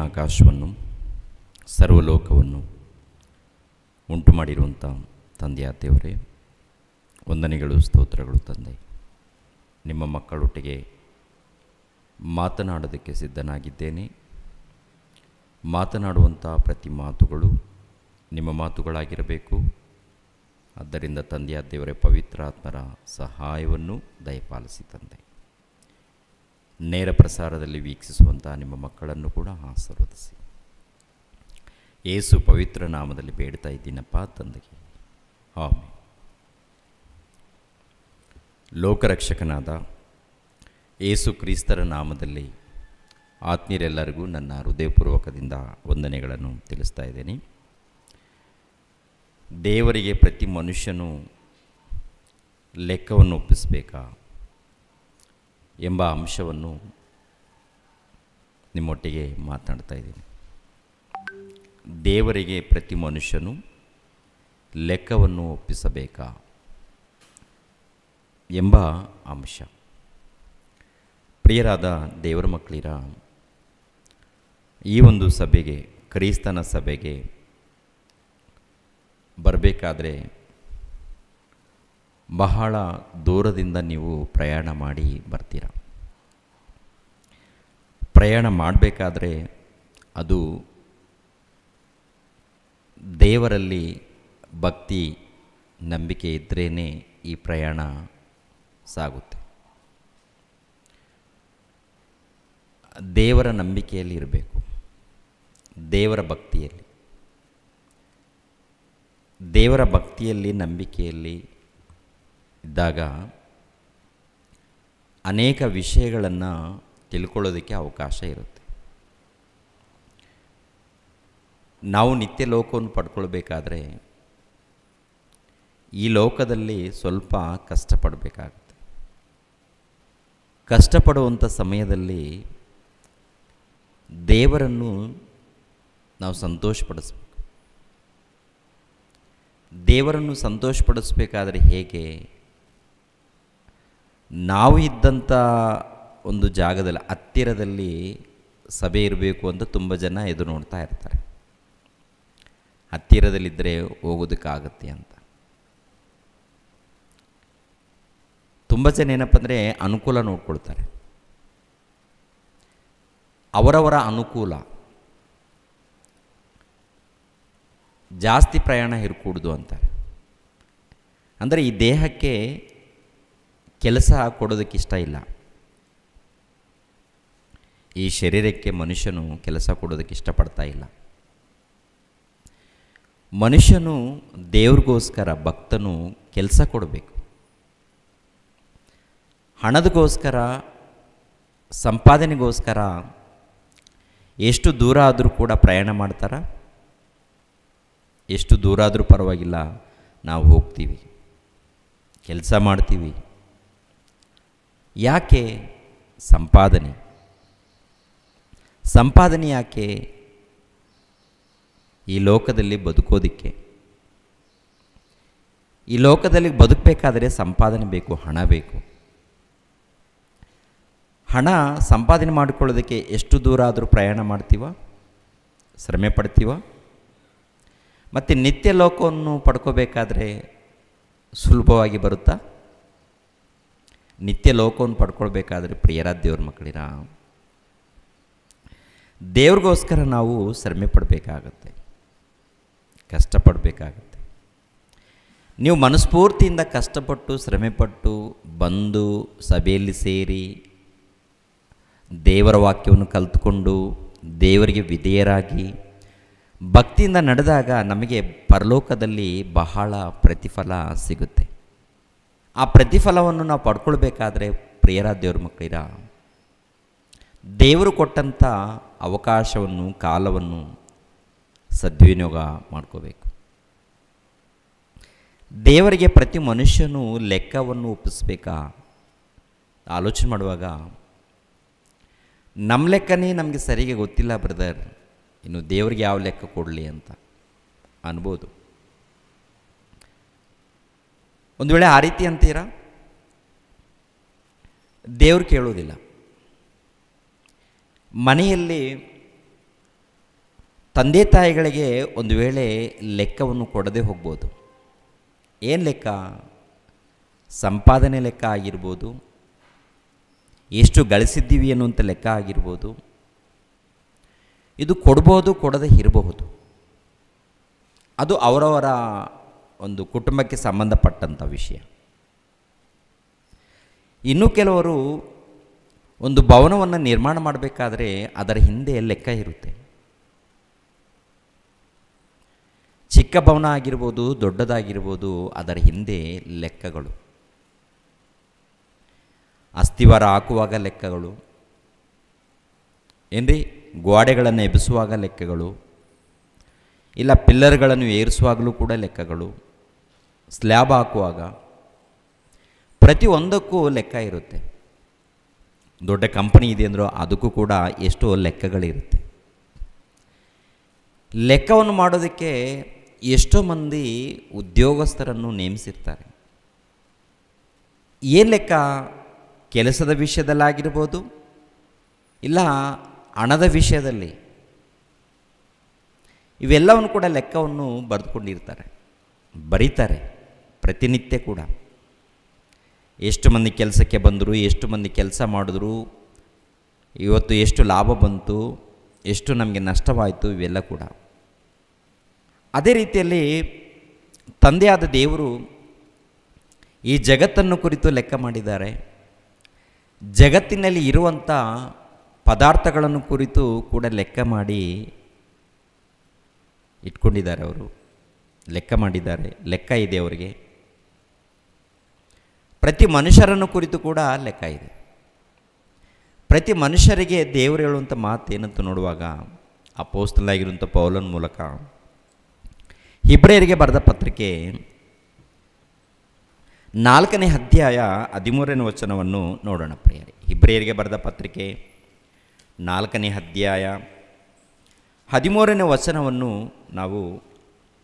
ಆಕಾಶವನ್ನು ಸರ್ವಲೋಕವನ್ನು ಉಂಟು ಮಾಡಿರುವಂಥ ತಂದೆಯ ದೇವರೇ, ವಂದನೆಗಳು, ಸ್ತೋತ್ರಗಳು ತಂದೆ. ನಿಮ್ಮ ಮಕ್ಕಳೊಟ್ಟಿಗೆ ಮಾತನಾಡೋದಕ್ಕೆ ಸಿದ್ಧನಾಗಿದ್ದೇನೆ. ಮಾತನಾಡುವಂಥ ಪ್ರತಿ ಮಾತುಗಳು ನಿಮ್ಮ ಮಾತುಗಳಾಗಿರಬೇಕು. ಆದ್ದರಿಂದ ತಂದೆಯ ದೇವರೇ, ಪವಿತ್ರಾತ್ಮರ ಸಹಾಯವನ್ನು ದಯಪಾಲಿಸಿ ತಂದೆ. ನೇರ ಪ್ರಸಾರದಲ್ಲಿ ವೀಕ್ಷಿಸುವಂಥ ನಿಮ್ಮ ಮಕ್ಕಳನ್ನು ಕೂಡ ಆಶೀರ್ವದಿಸಿ. ಯೇಸು ಪವಿತ್ರ ನಾಮದಲ್ಲಿ ಬೇಡ್ತಾ ಇದ್ದೀನಪ್ಪ ತಂದೆಗೆ, ಆಮೆನ್. ಲೋಕರಕ್ಷಕನಾದ ಯೇಸು ಕ್ರಿಸ್ತರ ನಾಮದಲ್ಲಿ ಆತ್ಮೀಯರೆಲ್ಲರಿಗೂ ನನ್ನ ಹೃದಯಪೂರ್ವಕದಿಂದ ವಂದನೆಗಳನ್ನು ತಿಳಿಸ್ತಾ ಇದ್ದೇನೆ. ದೇವರಿಗೆ ಪ್ರತಿ ಮನುಷ್ಯನು ಲೆಕ್ಕವನ್ನು ಒಪ್ಪಿಸಬೇಕಾ ಎಂಬ ಅಂಶವನ್ನು ನಿಮ್ಮೊಟ್ಟಿಗೆ ಮಾತನಾಡ್ತಾ ಇದ್ದೀನಿ. ದೇವರಿಗೆ ಪ್ರತಿ ಮನುಷ್ಯನು ಲೆಕ್ಕವನ್ನು ಒಪ್ಪಿಸಬೇಕಾ ಎಂಬ ಅಂಶ. ಪ್ರಿಯರಾದ ದೇವರ ಮಕ್ಕಳಿರ, ಈ ಒಂದು ಸಭೆಗೆ, ಕ್ರಿಸ್ತನ ಸಭೆಗೆ ಬರಬೇಕಾದ್ರೆ ಬಹಳ ದೂರದಿಂದ ನೀವು ಪ್ರಯಾಣ ಮಾಡಿ ಬರ್ತೀರ. ಪ್ರಯಾಣ ಮಾಡಬೇಕಾದ್ರೆ ಅದು ದೇವರಲ್ಲಿ ಭಕ್ತಿ, ನಂಬಿಕೆ ಇದ್ರೇ ಈ ಪ್ರಯಾಣ ಸಾಗುತ್ತೆ. ದೇವರ ನಂಬಿಕೆಯಲ್ಲಿ ಇರಬೇಕು, ದೇವರ ಭಕ್ತಿಯಲ್ಲಿ. ದೇವರ ಭಕ್ತಿಯಲ್ಲಿ, ನಂಬಿಕೆಯಲ್ಲಿ ಇದ್ದಾಗ ಅನೇಕ ವಿಷಯಗಳನ್ನು ತಿಳ್ಕೊಳ್ಳೋದಕ್ಕೆ ಅವಕಾಶ ಇರುತ್ತೆ. ನಾವು ನಿತ್ಯ ಲೋಕವನ್ನು ಪಡ್ಕೊಳ್ಬೇಕಾದ್ರೆ ಈ ಲೋಕದಲ್ಲಿ ಸ್ವಲ್ಪ ಕಷ್ಟಪಡಬೇಕಾಗುತ್ತೆ. ಕಷ್ಟಪಡುವಂಥ ಸಮಯದಲ್ಲಿ ದೇವರನ್ನು ನಾವು ಸಂತೋಷಪಡಿಸ್ಬೇಕು. ದೇವರನ್ನು ಸಂತೋಷಪಡಿಸ್ಬೇಕಾದ್ರೆ ಹೇಗೆ? ನಾವು ಇದ್ದಂಥ ಒಂದು ಜಾಗದಲ್ಲಿ, ಹತ್ತಿರದಲ್ಲಿ ಸಭೆ ಇರಬೇಕು ಅಂತ ತುಂಬ ಜನ ಎದುರು ನೋಡ್ತಾ ಇರ್ತಾರೆ. ಹತ್ತಿರದಲ್ಲಿದ್ದರೆ ಹೋಗೋದಕ್ಕಾಗತ್ತೆ ಅಂತ. ತುಂಬ ಜನ ಏನಪ್ಪ ಅಂದರೆ ಅನುಕೂಲ ನೋಡ್ಕೊಳ್ತಾರೆ. ಅವರವರ ಅನುಕೂಲ, ಜಾಸ್ತಿ ಪ್ರಯಾಣ ಇರಕೂಡ್ದು ಅಂತಾರೆ. ಅಂದರೆ ಈ ದೇಹಕ್ಕೆ ಕೆಲಸ ಕೊಡೋದಕ್ಕೆ ಇಷ್ಟ ಇಲ್ಲ. ಈ ಶರೀರಕ್ಕೆ ಮನುಷ್ಯನು ಕೆಲಸ ಕೊಡೋದಕ್ಕೆ ಇಷ್ಟಪಡ್ತಾ ಇಲ್ಲ. ಮನುಷ್ಯನು ದೇವ್ರಿಗೋಸ್ಕರ, ಭಕ್ತನು ಕೆಲಸ ಕೊಡಬೇಕು. ಹಣದಗೋಸ್ಕರ, ಸಂಪಾದನೆಗೋಸ್ಕರ ಎಷ್ಟು ದೂರ ಆದರೂ ಕೂಡ ಪ್ರಯಾಣ ಮಾಡ್ತಾರ. ಎಷ್ಟು ದೂರ ಆದರೂ ಪರವಾಗಿಲ್ಲ, ನಾವು ಹೋಗ್ತೀವಿ, ಕೆಲಸ ಮಾಡ್ತೀವಿ. ಯಾಕೆ? ಸಂಪಾದನೆ. ಸಂಪಾದನೆ ಯಾಕೆ? ಈ ಲೋಕದಲ್ಲಿ ಬದುಕೋದಿಕ್ಕೆ. ಈ ಲೋಕದಲ್ಲಿ ಬದುಕಬೇಕಾದರೆ ಸಂಪಾದನೆ ಬೇಕು, ಹಣ ಬೇಕು. ಹಣ ಸಂಪಾದನೆ ಮಾಡಿಕೊಳ್ಳೋದಕ್ಕೆ ಎಷ್ಟು ದೂರ ಆದರೂ ಪ್ರಯಾಣ ಮಾಡ್ತೀವ, ಶ್ರಮೆ ಪಡ್ತೀವ. ಮತ್ತು ನಿತ್ಯ ಲೋಕವನ್ನು ಪಡ್ಕೋಬೇಕಾದ್ರೆ ಸುಲಭವಾಗಿ ಬರುತ್ತಾ? ನಿತ್ಯ ಲೋಕವನ್ನು ಪಡ್ಕೊಳ್ಬೇಕಾದ್ರೆ ಪ್ರಿಯರಾದ ದೇವ್ರ ಮಕ್ಕಳಿರ, ದೇವ್ರಿಗೋಸ್ಕರ ನಾವು ಶ್ರಮೆ ಪಡಬೇಕಾಗತ್ತೆ, ಕಷ್ಟಪಡಬೇಕಾಗತ್ತೆ. ನೀವು ಮನಸ್ಫೂರ್ತಿಯಿಂದ ಕಷ್ಟಪಟ್ಟು, ಶ್ರಮೆಪಟ್ಟು ಬಂದು ಸಭೆಯಲ್ಲಿ ಸೇರಿ ದೇವರ ವಾಕ್ಯವನ್ನು ಕಲಿತುಕೊಂಡು ದೇವರಿಗೆ ವಿಧೇಯರಾಗಿ ಭಕ್ತಿಯಿಂದ ನಡೆದಾಗ ನಮಗೆ ಪರಲೋಕದಲ್ಲಿ ಬಹಳ ಪ್ರತಿಫಲ ಸಿಗುತ್ತೆ. ಆ ಪ್ರತಿಫಲವನ್ನು ನಾವು ಪಡ್ಕೊಳ್ಬೇಕಾದ್ರೆ ಪ್ರಿಯರಾದ ದೇವ್ರ ಮಕ್ಕಳಿರ, ದೇವರು ಕೊಟ್ಟಂಥ ಅವಕಾಶವನ್ನು, ಕಾಲವನ್ನು ಸದ್ವಿನಿಯೋಗ ಮಾಡ್ಕೋಬೇಕು. ದೇವರಿಗೆ ಪ್ರತಿ ಮನುಷ್ಯನು ಲೆಕ್ಕವನ್ನು ಒಪ್ಪಿಸ್ಬೇಕಾ? ಆಲೋಚನೆ ಮಾಡುವಾಗ ನಮ್ಮ ಲೆಕ್ಕನೇ ನಮಗೆ ಸರಿಗೆ ಗೊತ್ತಿಲ್ಲ ಬ್ರದರ್, ಇನ್ನು ದೇವರಿಗೆ ಯಾವ ಲೆಕ್ಕ ಕೊಡಲಿ ಅಂತ ಅನ್ಬೋದು. ಒಂದು ವೇಳೆ ಆ ರೀತಿ ಅಂತೀರಾ, ದೇವರು ಕೇಳೋದಿಲ್ಲ. ಮನೆಯಲ್ಲಿ ತಂದೆ ತಾಯಿಗಳಿಗೆ ಒಂದು ವೇಳೆ ಲೆಕ್ಕವನ್ನು ಕೊಡದೆ ಹೋಗ್ಬೋದು. ಏನು ಲೆಕ್ಕ? ಸಂಪಾದನೆ ಲೆಕ್ಕ ಆಗಿರ್ಬೋದು, ಎಷ್ಟು ಗಳಿಸಿದ್ದೀವಿ ಅನ್ನುವಂಥ ಲೆಕ್ಕ ಆಗಿರ್ಬೋದು. ಇದು ಕೊಡ್ಬೋದು, ಕೊಡದೆ ಇರಬಹುದು. ಅದು ಅವರವರ ಒಂದು ಕುಟುಂಬಕ್ಕೆ ಸಂಬಂಧಪಟ್ಟಂಥ ವಿಷಯ. ಇನ್ನು ಕೆಲವರು ಒಂದು ಭವನವನ್ನು ನಿರ್ಮಾಣ ಮಾಡಬೇಕಾದ್ರೆ ಅದರ ಹಿಂದೆ ಲೆಕ್ಕ ಇರುತ್ತೆ. ಚಿಕ್ಕ ಭವನ ಆಗಿರ್ಬೋದು, ದೊಡ್ಡದಾಗಿರ್ಬೋದು, ಅದರ ಹಿಂದೆ ಲೆಕ್ಕಗಳು. ಅಸ್ತಿವಾರ ಹಾಕುವಾಗ ಲೆಕ್ಕಗಳು, ಏನ್ರಿ ಗೋಡೆಗಳನ್ನು ಎಬ್ಬಿಸುವಾಗ ಲೆಕ್ಕಗಳು, ಇಲ್ಲ ಪಿಲ್ಲರ್ಗಳನ್ನು ಏರಿಸುವಾಗಲೂ ಕೂಡ ಲೆಕ್ಕಗಳು, ಸ್ಲ್ಯಾಬ್ ಹಾಕುವಾಗ ಪ್ರತಿಯೊಂದಕ್ಕೂ ಲೆಕ್ಕ ಇರುತ್ತೆ. ದೊಡ್ಡ ಕಂಪನಿ ಇದೆ ಅಂದರೂ ಅದಕ್ಕೂ ಕೂಡ ಎಷ್ಟೋ ಲೆಕ್ಕಗಳಿರುತ್ತೆ. ಲೆಕ್ಕವನ್ನು ಮಾಡೋದಕ್ಕೆ ಎಷ್ಟೋ ಮಂದಿ ಉದ್ಯೋಗಸ್ಥರನ್ನು ನೇಮಿಸಿರ್ತಾರೆ. ಏನು ಲೆಕ್ಕ? ಕೆಲಸದ ವಿಷಯದಲ್ಲಾಗಿರ್ಬೋದು, ಇಲ್ಲ ಹಣದ ವಿಷಯದಲ್ಲಿ. ಇವೆಲ್ಲವನ್ನು ಕೂಡ ಲೆಕ್ಕವನ್ನು ಬರೆದುಕೊಂಡಿರ್ತಾರೆ, ಬರೀತಾರೆ ಪ್ರತಿನಿತ್ಯ ಕೂಡ. ಎಷ್ಟು ಮಂದಿ ಕೆಲಸಕ್ಕೆ ಬಂದರು, ಎಷ್ಟು ಮಂದಿ ಕೆಲಸ ಮಾಡಿದ್ರು, ಇವತ್ತು ಎಷ್ಟು ಲಾಭ ಬಂತು, ಎಷ್ಟು ನಮಗೆ ನಷ್ಟವಾಯಿತು, ಇವೆಲ್ಲ ಕೂಡ. ಅದೇ ರೀತಿಯಲ್ಲಿ ತಂದೆಯಾದ ದೇವರು ಈ ಜಗತ್ತನ್ನು ಕುರಿತು ಲೆಕ್ಕ ಮಾಡಿದ್ದಾರೆ. ಜಗತ್ತಿನಲ್ಲಿ ಇರುವಂಥ ಪದಾರ್ಥಗಳನ್ನು ಕುರಿತು ಕೂಡ ಲೆಕ್ಕ ಮಾಡಿ ಇಟ್ಕೊಂಡಿದ್ದಾರೆ. ಅವರು ಲೆಕ್ಕ ಮಾಡಿದ್ದಾರೆ, ಲೆಕ್ಕ ಇದೆ ಅವರಿಗೆ. ಪ್ರತಿ ಮನುಷ್ಯರನ್ನು ಕುರಿತು ಕೂಡ ಲೆಕ್ಕ ಇದೆ. ಪ್ರತಿ ಮನುಷ್ಯರಿಗೆ ದೇವರು ಹೇಳುವಂಥ ಮಾತು ಏನಂತ ನೋಡುವಾಗ, ಅಪೊಸ್ತಲನಾಗಿರುವಂಥ ಪೌಲನ ಮೂಲಕ ಇಬ್ರಿಯರಿಗೆ ಬರೆದ ಪತ್ರಿಕೆ 4ನೇ ಅಧ್ಯಾಯ 13ನೇ ವಚನವನ್ನು ನೋಡೋಣ ಪ್ರಿಯರೇ. ಇಬ್ರಿಯರಿಗೆ ಬರೆದ ಪತ್ರಿಕೆ 4ನೇ ಅಧ್ಯಾಯ 13ನೇ ವಚನವನ್ನು ನಾವು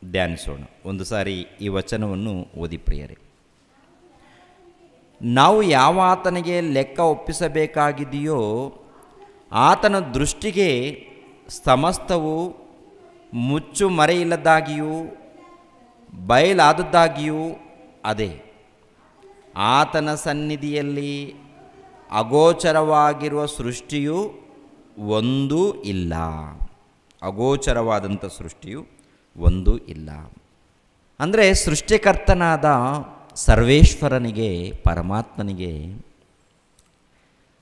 ಧ್ಯಾನಿಸೋಣ. ಒಂದು ಸಾರಿ ಈ ವಚನವನ್ನು ಓದಿ ಪ್ರಿಯರೇ. ನಾವು ಯಾವ ಆತನಿಗೆ ಲೆಕ್ಕ ಒಪ್ಪಿಸಬೇಕಾಗಿದೆಯೋ ಆತನ ದೃಷ್ಟಿಗೆ ಸಮಸ್ತವು ಮುಚ್ಚು ಮರೆಯಿಲ್ಲದಾಗಿಯೂ ಬಯಲಾದದ್ದಾಗಿಯೂ ಅದೇ. ಆತನ ಸನ್ನಿಧಿಯಲ್ಲಿ ಅಗೋಚರವಾಗಿರುವ ಸೃಷ್ಟಿಯು ಒಂದೂ ಇಲ್ಲ. ಅಗೋಚರವಾದಂಥ ಸೃಷ್ಟಿಯು ಒಂದೂ ಇಲ್ಲ. ಅಂದರೆ ಸೃಷ್ಟಿಕರ್ತನಾದ ಸರ್ವೇಶ್ವರನಿಗೆ, ಪರಮಾತ್ಮನಿಗೆ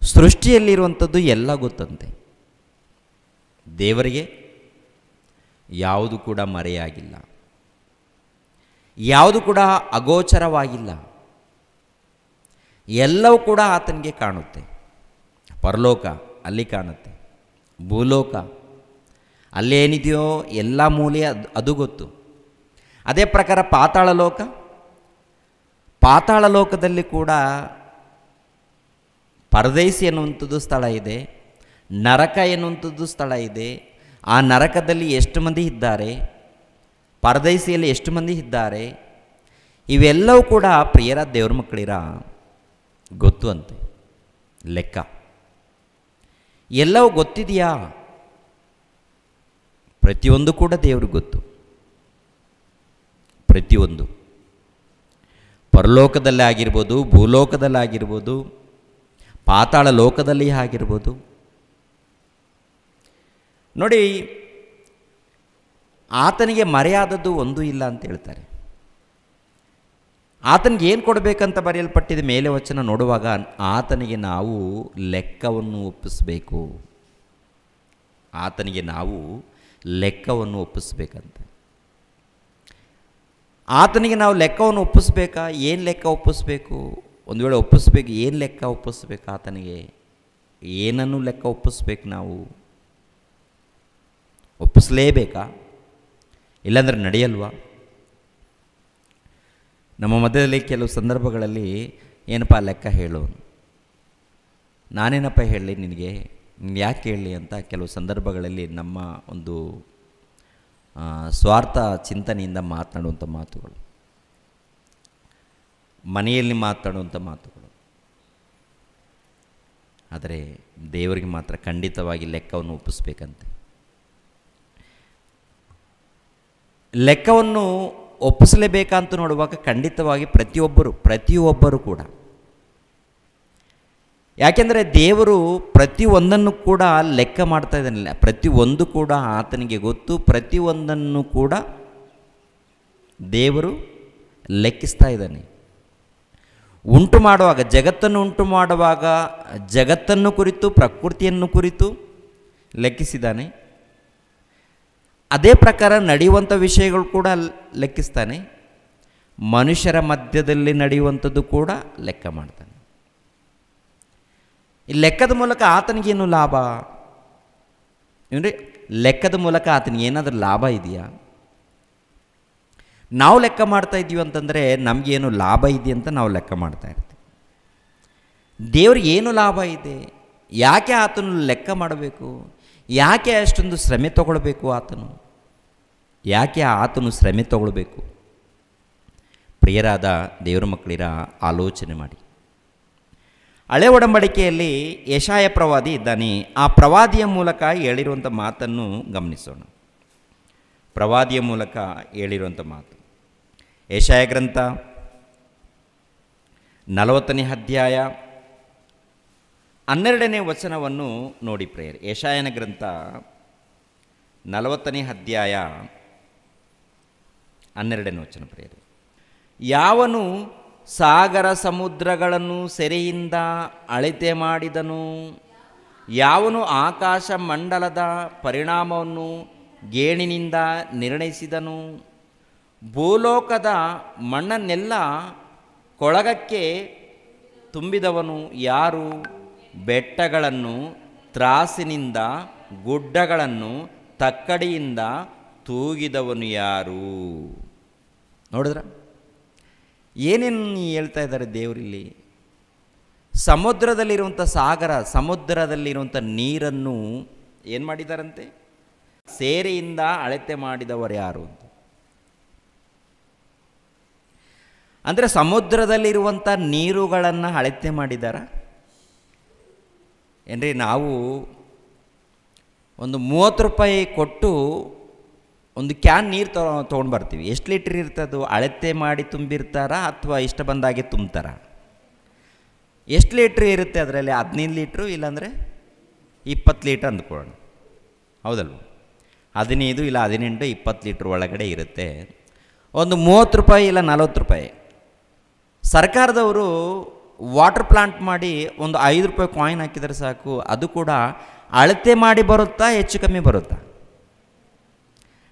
ಸೃಷ್ಟಿಯಲ್ಲಿರುವಂಥದ್ದು ಎಲ್ಲ ಗೊತ್ತಂತೆ. ದೇವರಿಗೆ ಯಾವುದು ಕೂಡ ಮರೆಯಾಗಿಲ್ಲ, ಯಾವುದು ಕೂಡ ಅಗೋಚರವಾಗಿಲ್ಲ. ಎಲ್ಲವೂ ಕೂಡ ಆತನಿಗೆ ಕಾಣುತ್ತೆ. ಪರಲೋಕ ಅಲ್ಲಿ ಕಾಣುತ್ತೆ, ಭೂಲೋಕ ಅಲ್ಲೇನಿದೆಯೋ ಎಲ್ಲ ಮೂಲೆ ಅದು ಗೊತ್ತು. ಅದೇ ಪ್ರಕಾರ ಪಾತಾಳ ಲೋಕ, ಪಾತಾಳ ಲೋಕದಲ್ಲಿ ಕೂಡ ಪರದೈಸಿ ಎನ್ನುವಂಥದ್ದು ಸ್ಥಳ ಇದೆ, ನರಕ ಎನ್ನುವಂಥದ್ದು ಸ್ಥಳ ಇದೆ. ಆ ನರಕದಲ್ಲಿ ಎಷ್ಟು ಮಂದಿ ಇದ್ದಾರೆ, ಪರದೈಸಿಯಲ್ಲಿ ಎಷ್ಟು ಮಂದಿ ಇದ್ದಾರೆ, ಇವೆಲ್ಲವೂ ಕೂಡ ಪ್ರಿಯರ ದೇವ್ರ ಮಕ್ಕಳಿರ ಗೊತ್ತು ಅಂತೆ. ಲೆಕ್ಕ ಎಲ್ಲವೂ ಗೊತ್ತಿದೆಯಾ? ಪ್ರತಿಯೊಂದು ಕೂಡ ದೇವ್ರಿಗೆ ಗೊತ್ತು. ಪ್ರತಿಯೊಂದು ಪರಲೋಕದಲ್ಲೇ ಆಗಿರ್ಬೋದು, ಭೂಲೋಕದಲ್ಲಾಗಿರ್ಬೋದು, ಪಾತಾಳ ಲೋಕದಲ್ಲಿ ಆಗಿರ್ಬೋದು. ನೋಡಿ, ಆತನಿಗೆ ಮರೆಯಾದದ್ದು ಒಂದೂ ಇಲ್ಲ ಅಂತ ಹೇಳ್ತಾರೆ. ಆತನಿಗೆ ಏನು ಕೊಡಬೇಕಂತ ಬರೆಯಲ್ಪಟ್ಟಿದೆ ಮೇಲೆ ವಚನ ನೋಡುವಾಗ, ಆತನಿಗೆ ನಾವು ಲೆಕ್ಕವನ್ನು ಒಪ್ಪಿಸಬೇಕು. ಆತನಿಗೆ ನಾವು ಲೆಕ್ಕವನ್ನು ಒಪ್ಪಿಸ್ಬೇಕಂತೆ. ಆತನಿಗೆ ನಾವು ಲೆಕ್ಕವನ್ನು ಒಪ್ಪಿಸ್ಬೇಕಾ? ಏನು ಲೆಕ್ಕ ಒಪ್ಪಿಸ್ಬೇಕು? ಒಂದು ವೇಳೆ ಒಪ್ಪಿಸ್ಬೇಕು, ಏನು ಲೆಕ್ಕ ಒಪ್ಪಿಸ್ಬೇಕು? ಆತನಿಗೆ ಏನನ್ನು ಲೆಕ್ಕ ಒಪ್ಪಿಸ್ಬೇಕು? ನಾವು ಒಪ್ಪಿಸಲೇಬೇಕಾ? ಇಲ್ಲಾಂದರೆ ನಡೆಯಲ್ವಾ? ನಮ್ಮ ಮಧ್ಯದಲ್ಲಿ ಕೆಲವು ಸಂದರ್ಭಗಳಲ್ಲಿ ಏನಪ್ಪ ಲೆಕ್ಕ ಹೇಳು, ನಾನೇನಪ್ಪ ಹೇಳಲಿ ನಿನಗೆ, ಯಾಕೆ ಹೇಳಲಿ ಅಂತ ಕೆಲವು ಸಂದರ್ಭಗಳಲ್ಲಿ ನಮ್ಮ ಒಂದು ಸ್ವಾರ್ಥ ಚಿಂತನೆಯಿಂದ ಮಾತನಾಡುವಂಥ ಮಾತುಗಳು, ಮನೆಯಲ್ಲಿ ಮಾತನಾಡುವಂಥ ಮಾತುಗಳು. ಆದರೆ ದೇವರಿಗೆ ಮಾತ್ರ ಖಂಡಿತವಾಗಿ ಲೆಕ್ಕವನ್ನು ಒಪ್ಪಿಸ್ಬೇಕಂತೆ. ಲೆಕ್ಕವನ್ನು ಒಪ್ಪಿಸಲೇಬೇಕಂತ ನೋಡುವಾಗ ಖಂಡಿತವಾಗಿ ಪ್ರತಿಯೊಬ್ಬರು ಕೂಡ, ಯಾಕೆಂದರೆ ದೇವರು ಪ್ರತಿಯೊಂದನ್ನು ಕೂಡ ಲೆಕ್ಕ ಮಾಡ್ತಾ ಇದ್ದಾನಿಲ್ಲ, ಪ್ರತಿಯೊಂದು ಕೂಡ ಆತನಿಗೆ ಗೊತ್ತು, ಪ್ರತಿಯೊಂದನ್ನು ಕೂಡ ದೇವರು ಲೆಕ್ಕಿಸ್ತಾ ಇದ್ದಾನೆ. ಉಂಟು ಮಾಡುವಾಗ, ಜಗತ್ತನ್ನು ಉಂಟು ಮಾಡುವಾಗ ಜಗತ್ತನ್ನು ಕುರಿತು, ಪ್ರಕೃತಿಯನ್ನು ಕುರಿತು ಲೆಕ್ಕಿಸಿದ್ದಾನೆ. ಅದೇ ಪ್ರಕಾರ ನಡೆಯುವಂಥ ವಿಷಯಗಳು ಕೂಡ ಲೆಕ್ಕಿಸ್ತಾನೆ. ಮನುಷ್ಯರ ಮಧ್ಯದಲ್ಲಿ ನಡೆಯುವಂಥದ್ದು ಕೂಡ ಲೆಕ್ಕ ಮಾಡ್ತಾನೆ. ಈ ಲೆಕ್ಕದ ಮೂಲಕ ಆತನಿಗೇನು ಲಾಭ? ಅಂದರೆ ಲೆಕ್ಕದ ಮೂಲಕ ಆತನಿಗೆ ಏನಾದರೂ ಲಾಭ ಇದೆಯಾ? ನಾವು ಲೆಕ್ಕ ಮಾಡ್ತಾ ಇದ್ದೀವಿ ಅಂತಂದರೆ ನಮಗೇನು ಲಾಭ ಇದೆ ಅಂತ ನಾವು ಲೆಕ್ಕ ಮಾಡ್ತಾ ಇರ್ತೀವಿ. ದೇವ್ರಿಗೆ ಏನು ಲಾಭ ಇದೆ? ಯಾಕೆ ಆತನು ಲೆಕ್ಕ ಮಾಡಬೇಕು? ಯಾಕೆ ಅಷ್ಟೊಂದು ಶ್ರಮೆ ತಗೊಳ್ಬೇಕು? ಯಾಕೆ ಆತನು ಶ್ರಮೆ ತಗೊಳ್ಬೇಕು? ಪ್ರಿಯರಾದ ದೇವರ ಮಕ್ಕಳಿರ, ಆಲೋಚನೆ ಮಾಡಿ. ಹಳೆ ಒಡಂಬಡಿಕೆಯಲ್ಲಿ ಯೆಶಾಯ ಪ್ರವಾದಿ ಇದ್ದಾನೆ. ಆ ಪ್ರವಾದಿಯ ಮೂಲಕ ಹೇಳಿರುವಂಥ ಮಾತನ್ನು ಗಮನಿಸೋಣ. ಪ್ರವಾದಿಯ ಮೂಲಕ ಹೇಳಿರುವಂಥ ಮಾತು ಯೆಶಾಯ ಗ್ರಂಥ 40ನೇ ಅಧ್ಯಾಯ 12ನೇ ವಚನವನ್ನು ನೋಡಿ ಪ್ರೇಯರ್. ಯೆಶಾಯನ ಗ್ರಂಥ 40ನೇ ಅಧ್ಯಾಯ 12ನೇ ವಚನ ಪ್ರೇಯರ್. ಯಾವನು ಸಾಗರ ಸಮುದ್ರಗಳನ್ನು ಸೆರೆಯಿಂದ ಅಳತೆ ಮಾಡಿದನು, ಯಾವನು ಆಕಾಶ ಮಂಡಲದ ಪರಿಣಾಮವನ್ನು ಗೇಣಿನಿಂದ ನಿರ್ಣಯಿಸಿದನು, ಭೂಲೋಕದ ಮಣ್ಣನ್ನೆಲ್ಲ ಕೊಳಗಕ್ಕೆ ತುಂಬಿದವನು ಯಾರು, ಬೆಟ್ಟಗಳನ್ನು ತ್ರಾಸಿನಿಂದ, ಗುಡ್ಡಗಳನ್ನು ತಕ್ಕಡಿಯಿಂದ ತೂಗಿದವನು ಯಾರು? ನೋಡಿದ್ರ ಏನೇನು ಹೇಳ್ತಾ ಇದ್ದಾರೆ ದೇವರಿಲ್ಲಿ? ಸಮುದ್ರದಲ್ಲಿರುವಂಥ ಸಮುದ್ರದಲ್ಲಿರುವಂಥ ನೀರನ್ನು ಏನು ಮಾಡಿದಾರಂತೆ? ಸೇರೆಯಿಂದ ಅಳತೆ ಮಾಡಿದವರು ಯಾರು ಅಂತ. ಅಂದರೆ ಸಮುದ್ರದಲ್ಲಿರುವಂಥ ನೀರುಗಳನ್ನು ಅಳತೆ ಮಾಡಿದಾರ ಏನ್ರಿ? ನಾವು ಒಂದು 30 ರೂಪಾಯಿ ಕೊಟ್ಟು ಒಂದು ಕ್ಯಾನ್ ನೀರು ತೊಗೊಂಡು ಬರ್ತೀವಿ. ಎಷ್ಟು ಲೀಟ್ರ್ ಇರ್ತದೆ? ಅಳತೆ ಮಾಡಿ ತುಂಬಿರ್ತಾರ ಅಥವಾ ಇಷ್ಟ ಬಂದಾಗೆ ತುಂಬ್ತಾರ? ಎಷ್ಟು ಲೀಟ್ರ್ ಇರುತ್ತೆ ಅದರಲ್ಲಿ? 15 ಲೀಟ್ರು ಇಲ್ಲಾಂದರೆ 20 ಲೀಟ್ರ್ ಅಂದ್ಕೊಳ್ಳೋಣ, ಹೌದಲ್ವ? 15 ಇಲ್ಲ 18 20 ಲೀಟ್ರ್ ಒಳಗಡೆ ಇರುತ್ತೆ. ಒಂದು 30 ರೂಪಾಯಿ ಇಲ್ಲ 40 ರೂಪಾಯಿ ಸರ್ಕಾರದವರು ವಾಟರ್ ಪ್ಲಾಂಟ್ ಮಾಡಿ ಒಂದು 5 ರೂಪಾಯಿ ಕಾಯಿನ್ ಹಾಕಿದರೆ ಸಾಕು, ಅದು ಕೂಡ ಅಳತೆ ಮಾಡಿ ಬರುತ್ತಾ? ಹೆಚ್ಚು ಕಮ್ಮಿ ಬರುತ್ತಾ?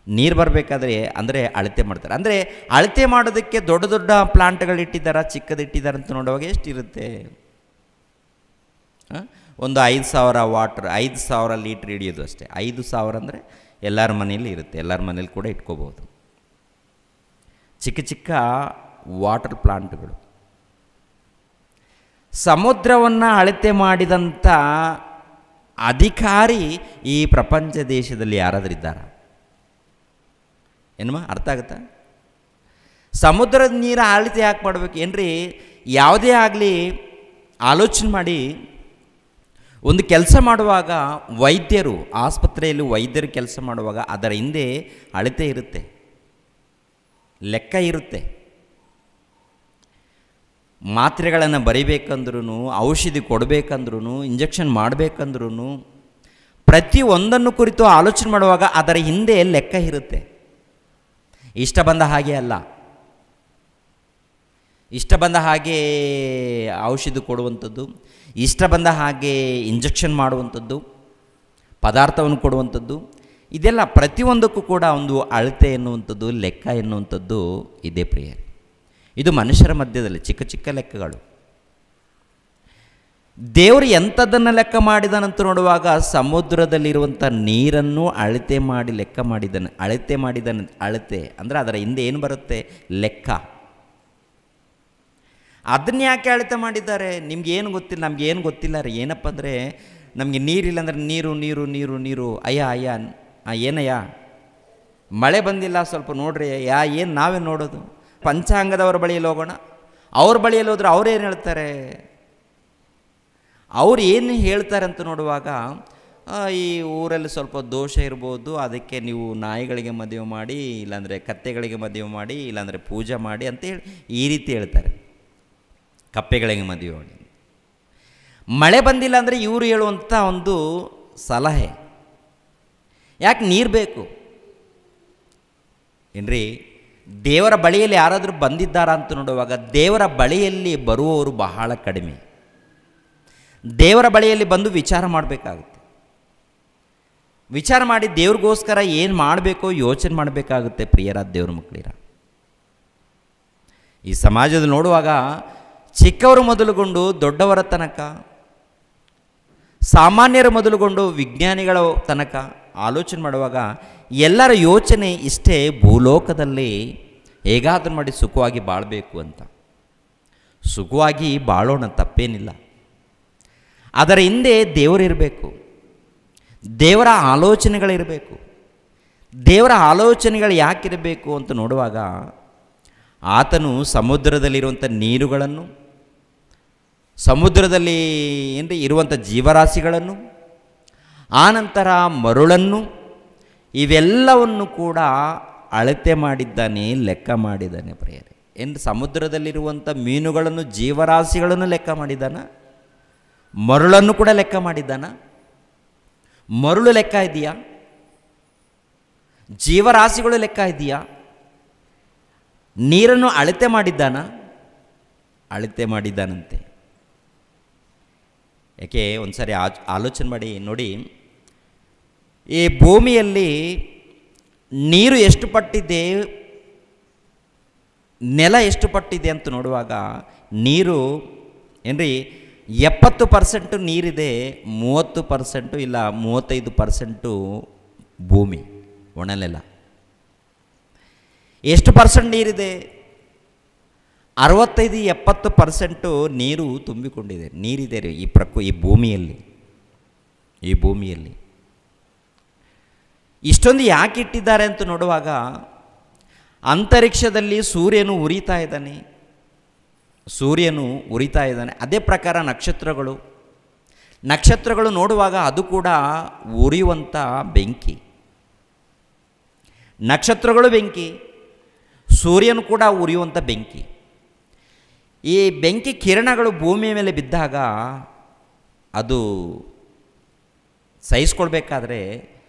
ನೀರು ಬರಬೇಕಾದ್ರೆ ಅಂದರೆ ಅಳತೆ ಮಾಡ್ತಾರೆ. ಅಂದರೆ ಅಳತೆ ಮಾಡೋದಕ್ಕೆ ದೊಡ್ಡ ದೊಡ್ಡ ಪ್ಲಾಂಟ್ಗಳು ಇಟ್ಟಿದ್ದಾರೆ, ಚಿಕ್ಕದಿಟ್ಟಿದ್ದಾರೆ ಅಂತ ನೋಡುವಾಗ ಎಷ್ಟಿರುತ್ತೆ? ಒಂದು 5,000 ವಾಟ್ರ್, 5,000 ಲೀಟ್ರ್ ಹಿಡಿಯೋದು ಅಷ್ಟೇ. 5,000 ಅಂದರೆ ಎಲ್ಲರ ಮನೆಯಲ್ಲಿ ಇರುತ್ತೆ, ಎಲ್ಲರ ಮನೇಲಿ ಕೂಡ ಇಟ್ಕೋಬೋದು. ಚಿಕ್ಕ ಚಿಕ್ಕ ವಾಟರ್ ಪ್ಲಾಂಟ್ಗಳು. ಸಮುದ್ರವನ್ನು ಅಳತೆ ಮಾಡಿದಂಥ ಅಧಿಕಾರಿ ಈ ಪ್ರಪಂಚ ದೇಶದಲ್ಲಿ ಯಾರಾದರೂ ಇದ್ದಾರಾ? ಏನಮ್ಮ ಅರ್ಥ ಆಗುತ್ತಾ? ಸಮುದ್ರದ ನೀರು ಅಳತೆ ಯಾಕೆ ಮಾಡಬೇಕು ಏನ್ರಿ? ಯಾವುದೇ ಆಗಲಿ ಆಲೋಚನೆ ಮಾಡಿ. ಒಂದು ಕೆಲಸ ಮಾಡುವಾಗ ವೈದ್ಯರು, ಆಸ್ಪತ್ರೆಯಲ್ಲಿ ವೈದ್ಯರು ಕೆಲಸ ಮಾಡುವಾಗ ಅದರ ಹಿಂದೆ ಅಳತೆ ಇರುತ್ತೆ, ಲೆಕ್ಕ ಇರುತ್ತೆ. ಮಾತ್ರೆಗಳನ್ನು ಬರಿಬೇಕಂದ್ರೂ, ಔಷಧಿ ಕೊಡಬೇಕಂದ್ರೂ, ಇಂಜೆಕ್ಷನ್ ಮಾಡಬೇಕಂದ್ರೂ, ಪ್ರತಿಯೊಂದನ್ನು ಕುರಿತು ಆಲೋಚನೆ ಮಾಡುವಾಗ ಅದರ ಹಿಂದೆ ಲೆಕ್ಕ ಇರುತ್ತೆ. ಇಷ್ಟ ಬಂದ ಹಾಗೆ ಅಲ್ಲ, ಇಷ್ಟ ಬಂದ ಹಾಗೆ ಔಷಧಿ ಕೊಡುವಂಥದ್ದು, ಇಷ್ಟ ಬಂದ ಹಾಗೆ ಇಂಜೆಕ್ಷನ್ ಮಾಡುವಂಥದ್ದು, ಪದಾರ್ಥವನ್ನು ಕೊಡುವಂಥದ್ದು, ಇದೆಲ್ಲ ಪ್ರತಿಯೊಂದಕ್ಕೂ ಕೂಡ ಒಂದು ಅಳತೆ ಎನ್ನುವಂಥದ್ದು, ಲೆಕ್ಕ ಎನ್ನುವಂಥದ್ದು ಇದೆ ಪ್ರಿಯರೇ. ಇದು ಮನುಷ್ಯರ ಮಧ್ಯದಲ್ಲಿ ಚಿಕ್ಕ ಚಿಕ್ಕ ಲೆಕ್ಕಗಳು. ದೇವರು ಎಂಥದ್ದನ್ನು ಲೆಕ್ಕ ಮಾಡಿದನಂತ ನೋಡುವಾಗ ಸಮುದ್ರದಲ್ಲಿರುವಂಥ ನೀರನ್ನು ಅಳತೆ ಮಾಡಿ ಲೆಕ್ಕ ಮಾಡಿದ್ದಾನೆ. ಅಳತೆ ಅಂದರೆ ಅದರ ಹಿಂದೆ ಏನು ಬರುತ್ತೆ? ಲೆಕ್ಕ. ಅದನ್ನ ಯಾಕೆ ಅಳತೆ ಮಾಡಿದ್ದಾರೆ? ನಿಮ್ಗೇನು ಗೊತ್ತಿಲ್ಲ, ನಮಗೇನು ಗೊತ್ತಿಲ್ಲ ರೀ. ಏನಪ್ಪ ಅಂದರೆ ನಮಗೆ ನೀರಿಲ್ಲ ಅಂದರೆ ನೀರು ನೀರು ನೀರು ನೀರು ಅಯ್ಯ ಏನಯ್ಯ ಮಳೆ ಬಂದಿಲ್ಲ ಸ್ವಲ್ಪ ನೋಡ್ರಿ ಏನು ನಾವೇ ನೋಡೋದು? ಪಂಚಾಂಗದವ್ರ ಬಳಿಯಲ್ಲಿ ಹೋಗೋಣ, ಅವ್ರ ಬಳಿಯಲ್ಲಿ ಹೋದ್ರೆ ಅವ್ರೇನು ಹೇಳ್ತಾರೆ? ಅವ್ರು ಏನು ಹೇಳ್ತಾರೆ ಅಂತ ನೋಡುವಾಗ ಈ ಊರಲ್ಲಿ ಸ್ವಲ್ಪ ದೋಷ ಇರ್ಬೋದು, ಅದಕ್ಕೆ ನೀವು ನಾಯಿಗಳಿಗೆ ಮದುವೆ ಮಾಡಿ, ಇಲ್ಲಾಂದರೆ ಕತ್ತೆಗಳಿಗೆ ಮದುವೆ ಮಾಡಿ, ಇಲ್ಲಾಂದರೆ ಪೂಜೆ ಮಾಡಿ ಅಂತೇಳಿ ಈ ರೀತಿ ಹೇಳ್ತಾರೆ. ಕಪ್ಪೆಗಳಿಗೆ ಮದುವೆ ಮಾಡಿ. ಮಳೆ ಬಂದಿಲ್ಲ ಅಂದರೆ ಇವರು ಹೇಳುವಂಥ ಒಂದು ಸಲಹೆ, ಯಾಕೆ ನೀರು ಬೇಕು ಏನ್ರಿ? ದೇವರ ಬಳಿಯಲ್ಲಿ ಯಾರಾದರೂ ಬಂದಿದ್ದಾರಾ ಅಂತ ನೋಡುವಾಗ ದೇವರ ಬಳಿಯಲ್ಲಿ ಬರುವವರು ಬಹಳ ಕಡಿಮೆ. ದೇವರ ಬಳಿಯಲ್ಲಿ ಬಂದು ವಿಚಾರ ಮಾಡಬೇಕಾಗುತ್ತೆ. ವಿಚಾರ ಮಾಡಿ ದೇವ್ರಿಗೋಸ್ಕರ ಏನು ಮಾಡಬೇಕೋ ಯೋಚನೆ ಮಾಡಬೇಕಾಗುತ್ತೆ. ಪ್ರಿಯರಾದ ದೇವ್ರ ಮಕ್ಕಳಿರ, ಈ ಸಮಾಜದಲ್ಲಿ ನೋಡುವಾಗ ಚಿಕ್ಕವರು ಮೊದಲುಗೊಂಡು ದೊಡ್ಡವರ ತನಕ, ಸಾಮಾನ್ಯರ ಮೊದಲುಗೊಂಡು ವಿಜ್ಞಾನಿಗಳ ತನಕ ಆಲೋಚನೆ ಮಾಡುವಾಗ ಎಲ್ಲರ ಯೋಚನೆ ಇಷ್ಟೇ, ಭೂಲೋಕದಲ್ಲಿ ಹೇಗಾದರೂ ಮಾಡಿ ಸುಖವಾಗಿ ಬಾಳಬೇಕು ಅಂತ. ಸುಖವಾಗಿ ಬಾಳೋಣ, ತಪ್ಪೇನಿಲ್ಲ. ಅದರ ಹಿಂದೆ ದೇವರಿರಬೇಕು, ದೇವರ ಆಲೋಚನೆಗಳಿರಬೇಕು. ದೇವರ ಆಲೋಚನೆಗಳು ಯಾಕಿರಬೇಕು ಅಂತ ನೋಡುವಾಗ ಆತನು ಸಮುದ್ರದಲ್ಲಿರುವಂಥ ನೀರುಗಳನ್ನು, ಸಮುದ್ರದಲ್ಲಿ ಏನ್ರಿ ಇರುವಂಥ ಜೀವರಾಶಿಗಳನ್ನು, ಆನಂತರ ಮರುಳನ್ನು, ಇವೆಲ್ಲವನ್ನು ಕೂಡ ಅಳತೆ ಮಾಡಿದ್ದಾನೆ, ಲೆಕ್ಕ ಮಾಡಿದ್ದಾನೆ. ಪ್ರಿಯರೇ, ಏನು ಸಮುದ್ರದಲ್ಲಿರುವಂಥ ಮೀನುಗಳನ್ನು, ಜೀವರಾಶಿಗಳನ್ನು ಲೆಕ್ಕ ಮಾಡಿದ್ದಾನ, ಮರುಳನ್ನು ಕೂಡ ಲೆಕ್ಕ ಮಾಡಿದ್ದಾನ. ಮರುಳು ಲೆಕ್ಕ ಇದೆಯಾ? ಜೀವರಾಶಿಗಳು ಲೆಕ್ಕ ಇದೆಯಾ? ನೀರನ್ನು ಅಳತೆ ಮಾಡಿದ್ದಾನ? ಅಳತೆ ಮಾಡಿದ್ದಾನಂತೆ. ಯಾಕೆ ಒಂದು ಸಾರಿ ಆಲೋಚನೆ ಮಾಡಿ ನೋಡಿ, ಈ ಭೂಮಿಯಲ್ಲಿ ನೀರು ಎಷ್ಟು ಪಟ್ಟಿದೆ, ನೆಲ ಎಷ್ಟು ಪಟ್ಟಿದೆ ಅಂತ ನೋಡುವಾಗ ನೀರು ಏನ್ರಿ 70% ನೀರಿದೆ, 30% ಇಲ್ಲ 35% ಭೂಮಿ ಒಣನೆಲ. ಎಷ್ಟು ಪರ್ಸೆಂಟ್ ನೀರಿದೆ? 65-70% ನೀರು ತುಂಬಿಕೊಂಡಿದೆ, ನೀರಿದೆ ರೀ ಈ ಭೂಮಿಯಲ್ಲಿ. ಈ ಭೂಮಿಯಲ್ಲಿ ಇಷ್ಟೊಂದು ಯಾಕೆ ಇಟ್ಟಿದ್ದಾರೆ ಅಂತ ನೋಡುವಾಗ, ಅಂತರಿಕ್ಷದಲ್ಲಿ ಸೂರ್ಯನು ಉರಿತಾ ಇದ್ದಾನೆ, ಸೂರ್ಯನು ಉರಿತಾ ಇದ್ದಾನೆ. ಅದೇ ಪ್ರಕಾರ ನಕ್ಷತ್ರಗಳು ನೋಡುವಾಗ ಅದು ಕೂಡ ಉರಿಯುವಂಥ ಬೆಂಕಿ. ನಕ್ಷತ್ರಗಳು ಬೆಂಕಿ, ಸೂರ್ಯನು ಕೂಡ ಉರಿಯುವಂಥ ಬೆಂಕಿ. ಈ ಬೆಂಕಿ ಕಿರಣಗಳು ಭೂಮಿಯ ಮೇಲೆ ಬಿದ್ದಾಗ ಅದು ಸಹಿಸ್ಕೊಳ್ಬೇಕಾದ್ರೆ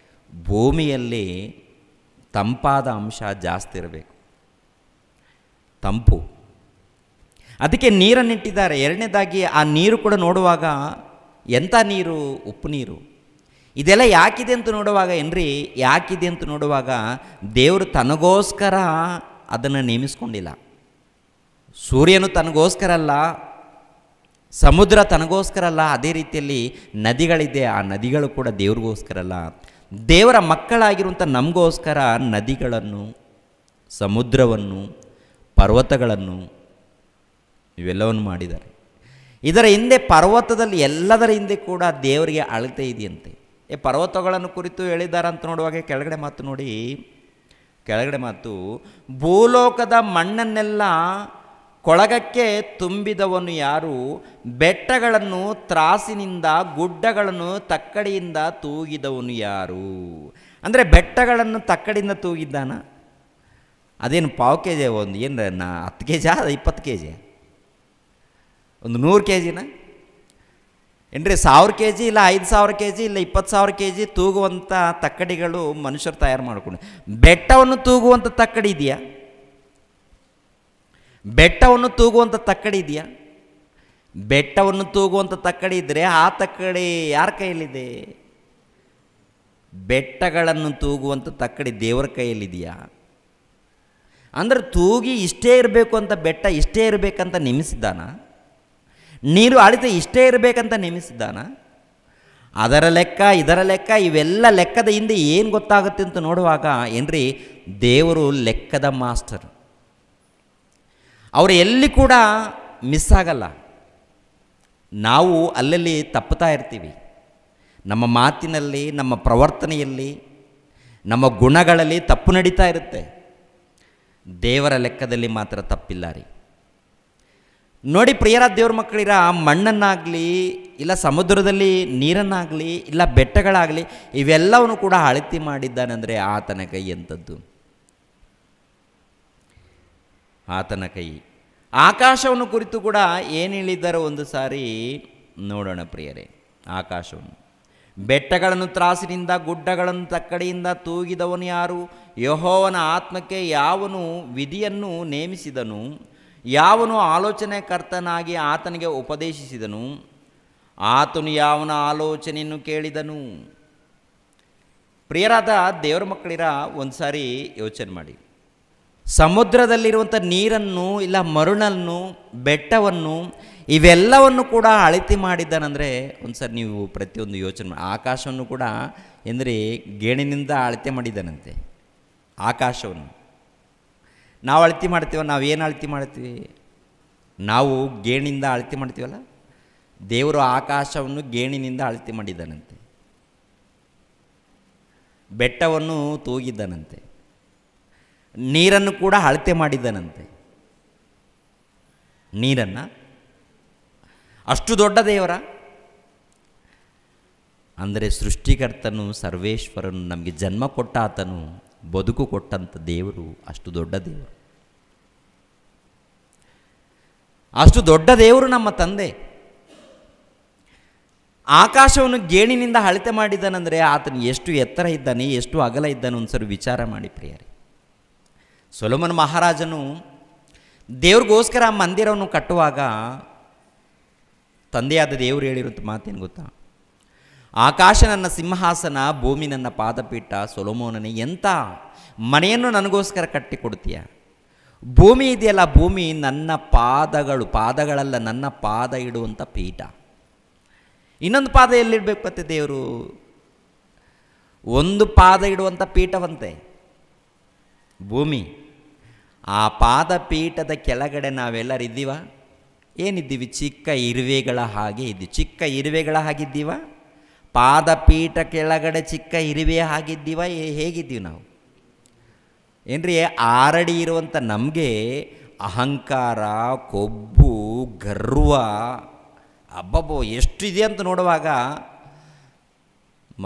ಭೂಮಿಯಲ್ಲಿ ತಂಪಾದ ಅಂಶ ಜಾಸ್ತಿ ಇರಬೇಕು, ತಂಪು. ಅದಕ್ಕೆ ನೀರನ್ನಿಟ್ಟಿದ್ದಾರೆ. ಎರಡನೇದಾಗಿ ಆ ನೀರು ಕೂಡ ನೋಡುವಾಗ ಎಂಥ ನೀರು? ಉಪ್ಪು ನೀರು. ಇದೆಲ್ಲ ಯಾಕಿದೆ ಅಂತ ನೋಡುವಾಗ ಏನ್ರಿ, ಯಾಕಿದೆ ಅಂತ ನೋಡುವಾಗ ದೇವರು ತನಗೋಸ್ಕರ ಅದನ್ನು ನೇಮಿಸ್ಕೊಂಡಿಲ್ಲ. ಸೂರ್ಯನು ತನಗೋಸ್ಕರ ಅಲ್ಲ, ಸಮುದ್ರ ತನಗೋಸ್ಕರ ಅಲ್ಲ, ಅದೇ ರೀತಿಯಲ್ಲಿ ನದಿಗಳಿದೆ, ಆ ನದಿಗಳು ಕೂಡ ದೇವ್ರಿಗೋಸ್ಕರ ಅಲ್ಲ, ದೇವರ ಮಕ್ಕಳಾಗಿರುವಂಥ ನಮಗೋಸ್ಕರ ನದಿಗಳನ್ನು, ಸಮುದ್ರವನ್ನು, ಪರ್ವತಗಳನ್ನು ಇವೆಲ್ಲವನ್ನು ಮಾಡಿದ್ದಾರೆ. ಇದರ ಹಿಂದೆ ಪರ್ವತದಲ್ಲಿ ಎಲ್ಲದರ ಹಿಂದೆ ಕೂಡ ದೇವರಿಗೆ ಅಳತೆ ಇದೆಯಂತೆ. ಪರ್ವತಗಳನ್ನು ಕುರಿತು ಹೇಳಿದ್ದಾರೆ ಅಂತ ನೋಡುವಾಗ ಕೆಳಗಡೆ ಮಾತು ನೋಡಿ, ಕೆಳಗಡೆ ಮಾತು, ಭೂಲೋಕದ ಮಣ್ಣನ್ನೆಲ್ಲ ಕೊಳಗಕ್ಕೆ ತುಂಬಿದವನು ಯಾರು? ಬೆಟ್ಟಗಳನ್ನು ತ್ರಾಸಿನಿಂದ, ಗುಡ್ಡಗಳನ್ನು ತಕ್ಕಡಿಯಿಂದ ತೂಗಿದವನು ಯಾರು? ಅಂದರೆ ಬೆಟ್ಟಗಳನ್ನು ತಕ್ಕಡಿಯಿಂದ ತೂಗಿದ್ದಾನ? ಅದೇನು ಪಾವು ಕೆ ಜಿ, ಒಂದು ಏನು 10 kg, 20 kg, ಒಂದು 100 kg ಏನ್ರಿ? 1000 kg ಇಲ್ಲ 5000 kg ಇಲ್ಲ 20,000 kg ತೂಗುವಂಥ ತಕ್ಕಡಿಗಳು ಮನುಷ್ಯರು ತಯಾರು ಮಾಡಿಕೊಂಡು. ಬೆಟ್ಟವನ್ನು ತೂಗುವಂಥ ತಕ್ಕಡಿ ಇದೆಯಾ? ಬೆಟ್ಟವನ್ನು ತೂಗುವಂಥ ತಕ್ಕಡಿ ಇದೆಯಾ? ಬೆಟ್ಟವನ್ನು ತೂಗುವಂಥ ತಕ್ಕಡಿ ಇದ್ದರೆ ಆ ತಕ್ಕಡಿ ಯಾರ ಕೈಯಲ್ಲಿದೆ? ಬೆಟ್ಟಗಳನ್ನು ತೂಗುವಂಥ ತಕ್ಕಡಿ ದೇವರ ಕೈಯಲ್ಲಿದೆಯಾ? ಅಂದರೆ ತೂಗಿ ಇಷ್ಟೇ ಇರಬೇಕು ಅಂತ, ಬೆಟ್ಟ ಇಷ್ಟೇ ಇರಬೇಕಂತ ನೇಮಿಸಿದ್ದಾನ? ನೀರು ಅಳತೆ ಇಷ್ಟೇ ಇರಬೇಕಂತ ನೇಮಿಸಿದ್ದಾನ? ಅದರ ಲೆಕ್ಕ, ಇದರ ಲೆಕ್ಕ, ಇವೆಲ್ಲ ಲೆಕ್ಕದ ಹಿಂದೆ ಏನು ಗೊತ್ತಾಗುತ್ತೆ ಅಂತ ನೋಡುವಾಗ ಏನ್ರಿ, ದೇವರು ಲೆಕ್ಕದ ಮಾಸ್ಟರ್. ಅವರು ಎಲ್ಲಿ ಕೂಡ ಮಿಸ್ ಆಗಲ್ಲ. ನಾವು ಅಲ್ಲಲ್ಲಿ ತಪ್ಪುತ್ತಾ ಇರ್ತೀವಿ, ನಮ್ಮ ಮಾತಿನಲ್ಲಿ, ನಮ್ಮ ಪ್ರವರ್ತನೆಯಲ್ಲಿ, ನಮ್ಮ ಗುಣಗಳಲ್ಲಿ ತಪ್ಪು ನಡೀತಾ ಇರುತ್ತೆ. ದೇವರ ಲೆಕ್ಕದಲ್ಲಿ ಮಾತ್ರ ತಪ್ಪಿಲ್ಲ ರೀ. ನೋಡಿ ಪ್ರಿಯರಾದ ದೇವ್ರ ಮಕ್ಕಳಿರ, ಮಣ್ಣನ್ನಾಗಲಿ ಇಲ್ಲ ಸಮುದ್ರದಲ್ಲಿ ನೀರನ್ನಾಗಲಿ ಇಲ್ಲ ಬೆಟ್ಟಗಳಾಗಲಿ ಇವೆಲ್ಲವನ್ನು ಕೂಡ ಅಳತೆ ಮಾಡಿದ್ದಾನೆಂದರೆ ಆತನ ಕೈ ಎಂಥದ್ದು? ಆತನ ಕೈ. ಆಕಾಶವನ್ನು ಕುರಿತು ಕೂಡ ಏನು ಹೇಳಿದ್ದಾರೋ ಒಂದು ಸಾರಿ ನೋಡೋಣ ಪ್ರಿಯರೇ. ಆಕಾಶವನ್ನು, ಬೆಟ್ಟಗಳನ್ನು ತ್ರಾಸಿನಿಂದ ಗುಡ್ಡಗಳನ್ನು ತಕ್ಕಡಿಯಿಂದ ತೂಗಿದವನು ಯಾರು? ಯೆಹೋವನ ಆತ್ಮಕ್ಕೆ ಯಾವನು ವಿಧಿಯನ್ನು ನೇಮಿಸಿದನು? ಯಾವನು ಆಲೋಚನೆಕರ್ತನಾಗಿ ಆತನಿಗೆ ಉಪದೇಶಿಸಿದನು? ಆತನು ಯಾವನ ಆಲೋಚನೆಯನ್ನು ಕೇಳಿದನು? ಪ್ರಿಯರಾದ ದೇವರ ಮಕ್ಕಳಿರ, ಒಂದು ಸಾರಿ ಯೋಚನೆ ಮಾಡಿ. ಸಮುದ್ರದಲ್ಲಿರುವಂಥ ನೀರನ್ನು ಇಲ್ಲ ಮರುಳನ್ನು ಬೆಟ್ಟವನ್ನು ಇವೆಲ್ಲವನ್ನು ಕೂಡ ಅಳತೆ ಮಾಡಿದ್ದಾನಂದರೆ ಒಂದು ಸಾರಿ ನೀವು ಪ್ರತಿಯೊಂದು ಯೋಚನೆ ಮಾಡಿ. ಆಕಾಶವನ್ನು ಕೂಡ ಎಂದರೆ ಗೇಣಿನಿಂದ ಅಳತೆ ಮಾಡಿದ್ದಾನಂತೆ. ಆಕಾಶವನ್ನು ನಾವು ಅಳತೆ ಮಾಡ್ತೀವ, ನಾವೇನು ಅಳತೆ ಮಾಡ್ತೀವಿ? ನಾವು ಗೇಣಿಂದ ಅಳತೆ ಮಾಡ್ತೀವಲ್ಲ, ದೇವರು ಆಕಾಶವನ್ನು ಗೇಣಿನಿಂದ ಅಳತೆ ಮಾಡಿದ್ದಾನಂತೆ. ಬೆಟ್ಟವನ್ನು ತೂಗಿದ್ದಾನಂತೆ, ನೀರನ್ನು ಕೂಡ ಅಳತೆ ಮಾಡಿದ್ದಾನಂತೆ. ನೀರನ್ನು ಅಷ್ಟು ದೊಡ್ಡ ದೇವರ ಅಂದರೆ ಸೃಷ್ಟಿಕರ್ತನು ಸರ್ವೇಶ್ವರನು ನಮಗೆ ಜನ್ಮ ಕೊಟ್ಟ ಆತನು, ಬದುಕು ಕೊಟ್ಟಂಥ ದೇವರು ಅಷ್ಟು ದೊಡ್ಡ ದೇವರು. ಅಷ್ಟು ದೊಡ್ಡ ದೇವರು ನಮ್ಮ ತಂದೆ. ಆಕಾಶವನ್ನು ಗೇಣಿನಿಂದ ಅಳತೆ ಮಾಡಿದ್ದಾನೆಂದರೆ ಆತನು ಎಷ್ಟು ಎತ್ತರ ಇದ್ದಾನೆ, ಎಷ್ಟು ಅಗಲ ಇದ್ದಾನೆ ಒಂದ್ಸರಿ ವಿಚಾರ ಮಾಡಿ ಪ್ರಿಯರೇ. ಸೊಲೊಮನ್ ಮಹಾರಾಜನು ದೇವ್ರಿಗೋಸ್ಕರ ಮಂದಿರವನ್ನು ಕಟ್ಟುವಾಗ ತಂದೆಯಾದ ದೇವರು ಹೇಳಿರುವಂಥ ಮಾತೇನು ಗೊತ್ತಾ? ಆಕಾಶ ನನ್ನ ಸಿಂಹಾಸನ, ಭೂಮಿ ನನ್ನ ಪಾದಪೀಠ. ಸೊಲೊಮೋನನೇ, ಎಂಥ ಮನೆಯನ್ನು ನನಗೋಸ್ಕರ ಕಟ್ಟಿಕೊಡ್ತೀಯ? ಭೂಮಿ ಇದೆಯಲ್ಲ, ಭೂಮಿ ನನ್ನ ಪಾದಗಳಲ್ಲ, ನನ್ನ ಪಾದ ಇಡುವಂಥ ಪೀಠ. ಇನ್ನೊಂದು ಪಾದ ಎಲ್ಲಿಡಬೇಕು ಮತ್ತೆ ದೇವರು? ಒಂದು ಪಾದ ಇಡುವಂಥ ಪೀಠವಂತೆ ಭೂಮಿ. ಆ ಪಾದಪೀಠದ ಕೆಳಗಡೆ ನಾವೆಲ್ಲರೂ ಇದ್ದೀವ? ಏನಿದ್ದೀವಿ? ಚಿಕ್ಕ ಇರುವೆಗಳ ಹಾಗೆ ಇದ್ದೀವಿ. ಚಿಕ್ಕ ಇರುವೆಗಳ ಹಾಗಿದ್ದೀವ? ಪಾದಪೀಠ ಕೆಳಗಡೆ ಚಿಕ್ಕ ಇರುವೆ ಹಾಗಿದ್ದೀವ? ಹೇಗಿದ್ದೀವಿ ನಾವು? ಏನ್ರಿ, ಆರಡಿ ಇರುವಂಥ ನಮಗೆ ಅಹಂಕಾರ, ಕೊಬ್ಬು, ಗರ್ವ ಅಬ್ಬಬ್ಬೋ ಎಷ್ಟಿದೆ ಅಂತ ನೋಡುವಾಗ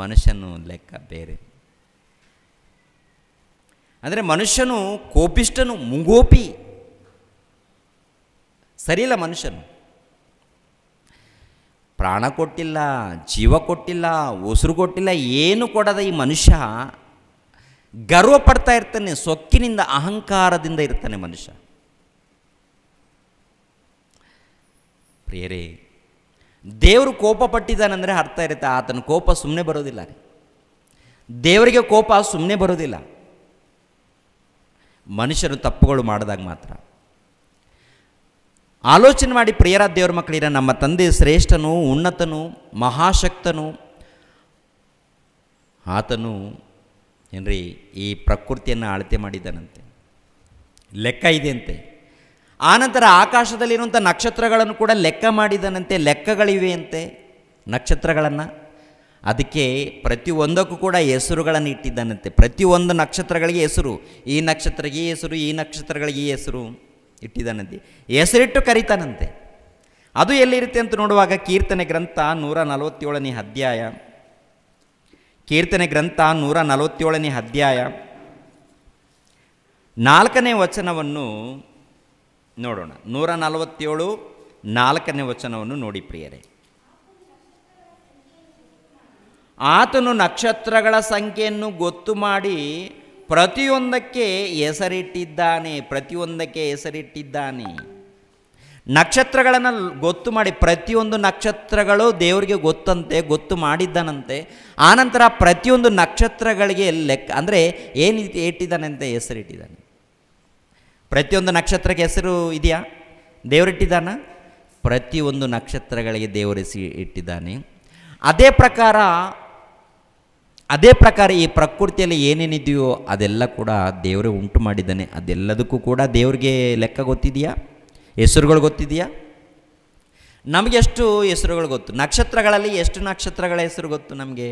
ಮನುಷ್ಯನು ಲೆಕ್ಕ ಬೇರೆ. ಅಂದರೆ ಮನುಷ್ಯನು ಕೋಪಿಷ್ಟನು, ಮುಂಗೋಪಿ, ಸರಿಯಿಲ್ಲ. ಮನುಷ್ಯನು ಪ್ರಾಣ ಕೊಟ್ಟಿಲ್ಲ, ಜೀವ ಕೊಟ್ಟಿಲ್ಲ, ಉಸಿರು ಕೊಟ್ಟಿಲ್ಲ, ಏನು ಕೊಡದ ಈ ಮನುಷ್ಯ ಗರ್ವ ಪಡ್ತಾ ಇರ್ತಾನೆ. ಸೊಕ್ಕಿನಿಂದ ಅಹಂಕಾರದಿಂದ ಇರ್ತಾನೆ ಮನುಷ್ಯ. ಪ್ರಿಯರೇ, ದೇವರು ಕೋಪ ಪಟ್ಟಿದ್ದಾನೆಂದರೆ ಅರ್ಥ ಇರುತ್ತೆ, ಆತನ ಕೋಪ ಸುಮ್ಮನೆ ಬರೋದಿಲ್ಲ. ದೇವರಿಗೆ ಕೋಪ ಸುಮ್ಮನೆ ಬರೋದಿಲ್ಲ, ಮನುಷ್ಯರು ತಪ್ಪುಗಳು ಮಾಡಿದಾಗ ಮಾತ್ರ. ಆಲೋಚನೆ ಮಾಡಿ ಪ್ರಿಯರಾದ ದೇವರ ಮಕ್ಕಳಿರ, ನಮ್ಮ ತಂದೆ ಶ್ರೇಷ್ಠನು, ಉನ್ನತನು, ಮಹಾಶಕ್ತನು. ಆತನು ಏನ್ರಿ ಈ ಪ್ರಕೃತಿಯನ್ನು ಅಳತೆ ಮಾಡಿದ್ದಾನಂತೆ, ಲೆಕ್ಕ ಇದೆಯಂತೆ. ಆನಂತರ ಆಕಾಶದಲ್ಲಿರುವಂಥ ನಕ್ಷತ್ರಗಳನ್ನು ಕೂಡ ಲೆಕ್ಕ ಮಾಡಿದ್ದಾನಂತೆ, ಲೆಕ್ಕಗಳಿವೆ ಅಂತೆ ನಕ್ಷತ್ರಗಳನ್ನು. ಅದಕ್ಕೆ ಪ್ರತಿಯೊಂದಕ್ಕೂ ಕೂಡ ಹೆಸರುಗಳನ್ನು ಇಟ್ಟಿದ್ದಾನಂತೆ. ಪ್ರತಿಯೊಂದು ನಕ್ಷತ್ರಗಳಿಗೆ ಹೆಸರು, ಈ ನಕ್ಷತ್ರಕ್ಕೆ ಈ ಹೆಸರು, ಈ ನಕ್ಷತ್ರಗಳಿಗೆ ಈ ಹೆಸರು ಇಟ್ಟಿದ್ದಾನಂತೆ, ಹೆಸರಿಟ್ಟು ಕರೀತಾನಂತೆ. ಅದು ಎಲ್ಲಿರುತ್ತೆ ಅಂತ ನೋಡುವಾಗ ಕೀರ್ತನೆ ಗ್ರಂಥ 147ನೇ ಅಧ್ಯಾಯ, ಕೀರ್ತನೆ ಗ್ರಂಥ 147ನೇ ಅಧ್ಯಾಯ 4ನೇ ವಚನವನ್ನು ನೋಡೋಣ. 147 4ನೇ ವಚನವನ್ನು ನೋಡಿ ಪ್ರಿಯರೇ. ಆತನು ನಕ್ಷತ್ರಗಳ ಸಂಖ್ಯೆಯನ್ನು ಗೊತ್ತು ಮಾಡಿ ಪ್ರತಿಯೊಂದಕ್ಕೆ ಹೆಸರಿಟ್ಟಿದ್ದಾನೆ. ಪ್ರತಿಯೊಂದಕ್ಕೆ ಹೆಸರಿಟ್ಟಿದ್ದಾನೆ. ನಕ್ಷತ್ರಗಳನ್ನು ಗೊತ್ತು ಮಾಡಿ, ಪ್ರತಿಯೊಂದು ನಕ್ಷತ್ರಗಳು ದೇವರಿಗೆ ಗೊತ್ತಂತೆ, ಗೊತ್ತು ಮಾಡಿದ್ದಾನಂತೆ. ಆನಂತರ ಪ್ರತಿಯೊಂದು ನಕ್ಷತ್ರಗಳಿಗೆ ಲೆಕ್ಕ ಅಂದರೆ ಏನು ಇಟ್ಟಿದ್ದಾನೆ ಅಂತ ಹೆಸರಿಟ್ಟಿದ್ದಾನೆ. ಪ್ರತಿಯೊಂದು ನಕ್ಷತ್ರಕ್ಕೆ ಹೆಸರು ಇದೆಯಾ? ದೇವರಿಟ್ಟಿದ್ದಾನ? ಪ್ರತಿಯೊಂದು ನಕ್ಷತ್ರಗಳಿಗೆ ದೇವರು ಇಟ್ಟಿದ್ದಾನೆ. ಅದೇ ಪ್ರಕಾರ ಈ ಪ್ರಕೃತಿಯಲ್ಲಿ ಏನೇನಿದೆಯೋ ಅದೆಲ್ಲ ಕೂಡ ದೇವರೇ ಉಂಟು ಮಾಡಿದ್ದಾನೆ. ಅದೆಲ್ಲದಕ್ಕೂ ಕೂಡ ದೇವರಿಗೆ ಲೆಕ್ಕ ಗೊತ್ತಿದೆಯಾ? ಹೆಸರುಗಳು ಗೊತ್ತಿದೆಯಾ? ನಮಗೆ ಎಷ್ಟು ಹೆಸರುಗಳು ಗೊತ್ತು? ನಕ್ಷತ್ರಗಳಲ್ಲಿ ಎಷ್ಟು ನಕ್ಷತ್ರಗಳ ಹೆಸರು ಗೊತ್ತು ನಮಗೆ?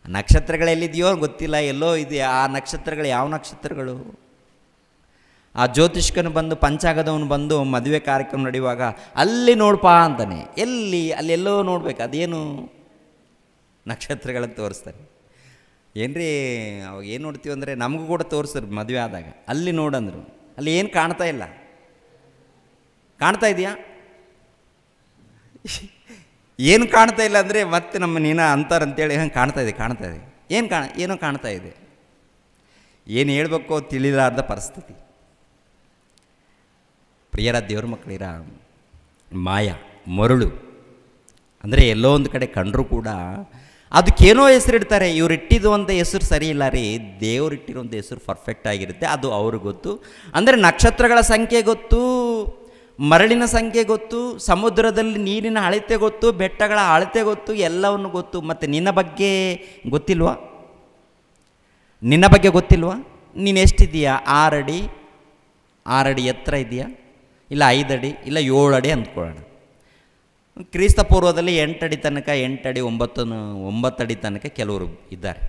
ನಕ್ಷತ್ರಗಳೆಲ್ಲಿದೆಯೋ ಗೊತ್ತಿಲ್ಲ, ಎಲ್ಲೋ ಇದೆಯಾ? ಆ ನಕ್ಷತ್ರಗಳು ಯಾವ ನಕ್ಷತ್ರಗಳು? ಆ ಜ್ಯೋತಿಷ್ಕನು ಬಂದು ಪಂಚಾಂಗದವನು ಬಂದು ಮದುವೆ ಕಾರ್ಯಕ್ರಮ ನಡೆಯುವಾಗ ಅಲ್ಲಿ ನೋಡಪ್ಪ ಅಂತಾನೆ. ಎಲ್ಲಿ ಅಲ್ಲೆಲ್ಲೋ ನೋಡ್ಬೇಕು, ಅದೇನು ನಕ್ಷತ್ರಗಳನ್ನು ತೋರಿಸ್ತಾರೆ. ಏನ್ರಿ ಅವಾಗ ಏನು ನೋಡ್ತೀವಿ ಅಂದರೆ ನಮಗೂ ಕೂಡ ತೋರಿಸ್ತಾರೆ ಮದುವೆ ಆದಾಗ. ಅಲ್ಲಿ ನೋಡಂದ್ರು ಅಲ್ಲಿ ಏನು ಕಾಣ್ತಾ ಇಲ್ಲ. ಕಾಣ್ತಾ ಇದೆಯಾ? ಏನು ಕಾಣ್ತಾ ಇಲ್ಲ ಅಂದರೆ ಮತ್ತೆ ನಮ್ಮ ನೀನ ಅಂತಾರಂತೇಳಿ ಹಂಗೆ ಕಾಣ್ತಾ ಇದೆ ಏನೋ ಕಾಣ್ತಾ ಇದೆ. ಏನು ಹೇಳಬೇಕೋ ತಿಳಿಲಾರ್ದ ಪರಿಸ್ಥಿತಿ. ಪ್ರಿಯರ ದೇವ್ರ ಮಕ್ಕಳಿರ ಮಾಯ ಮರುಳು ಅಂದರೆ ಎಲ್ಲೋ ಒಂದು ಕಡೆ ಕಂಡರೂ ಕೂಡ ಅದಕ್ಕೇನೋ ಹೆಸರಿಡ್ತಾರೆ. ಇವ್ರು ಇಟ್ಟಿರುವಂಥ ಹೆಸರು ಸರಿ ಇಲ್ಲ ರೀ, ದೇವ್ರು ಇಟ್ಟಿರುವಂಥ ಹೆಸರು ಪರ್ಫೆಕ್ಟ್ ಆಗಿರುತ್ತೆ, ಅದು ಅವ್ರಿಗೆ ಗೊತ್ತು. ಅಂದರೆ ನಕ್ಷತ್ರಗಳ ಸಂಖ್ಯೆ ಗೊತ್ತು, ಮರಳಿನ ಸಂಖ್ಯೆ ಗೊತ್ತು, ಸಮುದ್ರದಲ್ಲಿ ನೀರಿನ ಅಳತೆ ಗೊತ್ತು, ಬೆಟ್ಟಗಳ ಅಳತೆ ಗೊತ್ತು, ಎಲ್ಲವನ್ನು ಗೊತ್ತು. ಮತ್ತು ನಿನ್ನ ಬಗ್ಗೆ ಗೊತ್ತಿಲ್ವಾ? ನೀನು ಎಷ್ಟಿದೆಯಾ? 6 ಅಡಿ ಎತ್ತರ ಇದೆಯಾ? ಇಲ್ಲ 5 ಅಡಿ, ಇಲ್ಲ 7 ಅಡಿ ಅಂದ್ಕೊಳ್ಳೋಣ. ಕ್ರಿಸ್ತ ಪೂರ್ವದಲ್ಲಿ 8 ಅಡಿ ತನಕ, 8 ಅಡಿ 9 ಅಡಿ ತನಕ ಕೆಲವರು ಇದ್ದಾರೆ.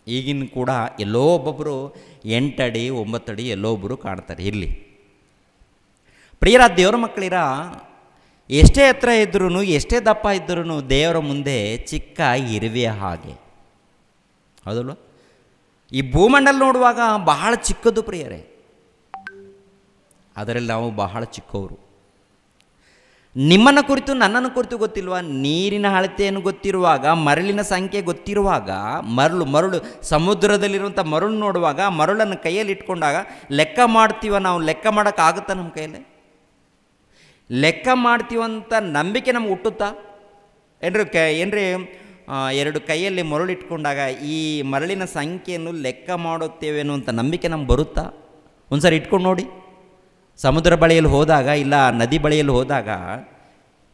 ಈಗಿನ ಕೂಡ ಎಲ್ಲೋ ಒಬ್ಬೊಬ್ಬರು 8 ಅಡಿ 9 ಅಡಿ ಎಲ್ಲೋ ಒಬ್ಬರು ಕಾಣ್ತಾರೆ. ಇಲ್ಲಿ ಪ್ರಿಯರ ದೇವರ ಮಕ್ಕಳಿರ ಎಷ್ಟೇ ಎತ್ತರ ಇದ್ರೂ ಎಷ್ಟೇ ದಪ್ಪ ಇದ್ರೂ ದೇವರ ಮುಂದೆ ಚಿಕ್ಕ ಇರುವೆಯ ಹಾಗೆ, ಹೌದಲ್ವ? ಈ ಭೂಮಂಡಲ ನೋಡುವಾಗ ಬಹಳ ಚಿಕ್ಕದು ಪ್ರಿಯರೇ, ಅದರಲ್ಲಿ ನಾವು ಬಹಳ ಚಿಕ್ಕವರು. ನಿಮ್ಮನ್ನು ಕುರಿತು ನನ್ನನ್ನು ಕುರಿತು ಗೊತ್ತಿಲ್ವಾ? ನೀರಿನ ಅಳತೆಯನ್ನು ಗೊತ್ತಿರುವಾಗ, ಮರಳಿನ ಸಂಖ್ಯೆ ಗೊತ್ತಿರುವಾಗ, ಮರಳು ಸಮುದ್ರದಲ್ಲಿರುವಂಥ ಮರಳು ನೋಡುವಾಗ, ಮರಳನ್ನು ಕೈಯಲ್ಲಿ ಇಟ್ಕೊಂಡಾಗ ಲೆಕ್ಕ ಮಾಡ್ತೀವ ನಾವು? ಲೆಕ್ಕ ಮಾಡೋಕ್ಕಾಗುತ್ತಾ ನಮ್ಮ ಕೈಯಲ್ಲಿ? ಲೆಕ್ಕ ಮಾಡ್ತೀವಂತ ನಂಬಿಕೆ ನಮ್ಗೆ ಹುಟ್ಟುತ್ತಾ? ಏನ್ರಿ 2 ಕೈಯಲ್ಲಿ ಮರಳು ಇಟ್ಕೊಂಡಾಗ ಈ ಮರಳಿನ ಸಂಖ್ಯೆಯನ್ನು ಲೆಕ್ಕ ಮಾಡುತ್ತೇವೆ ಅನ್ನುವಂಥ ನಂಬಿಕೆ ನಮ್ಗೆ ಬರುತ್ತಾ? ಒಂದು ಸಾರಿ ಇಟ್ಕೊಂಡು ನೋಡಿ. ಸಮುದ್ರ ಬಳಿಯಲ್ಲಿ ಹೋದಾಗ, ಇಲ್ಲ ನದಿ ಬಳಿಯಲ್ಲಿ ಹೋದಾಗ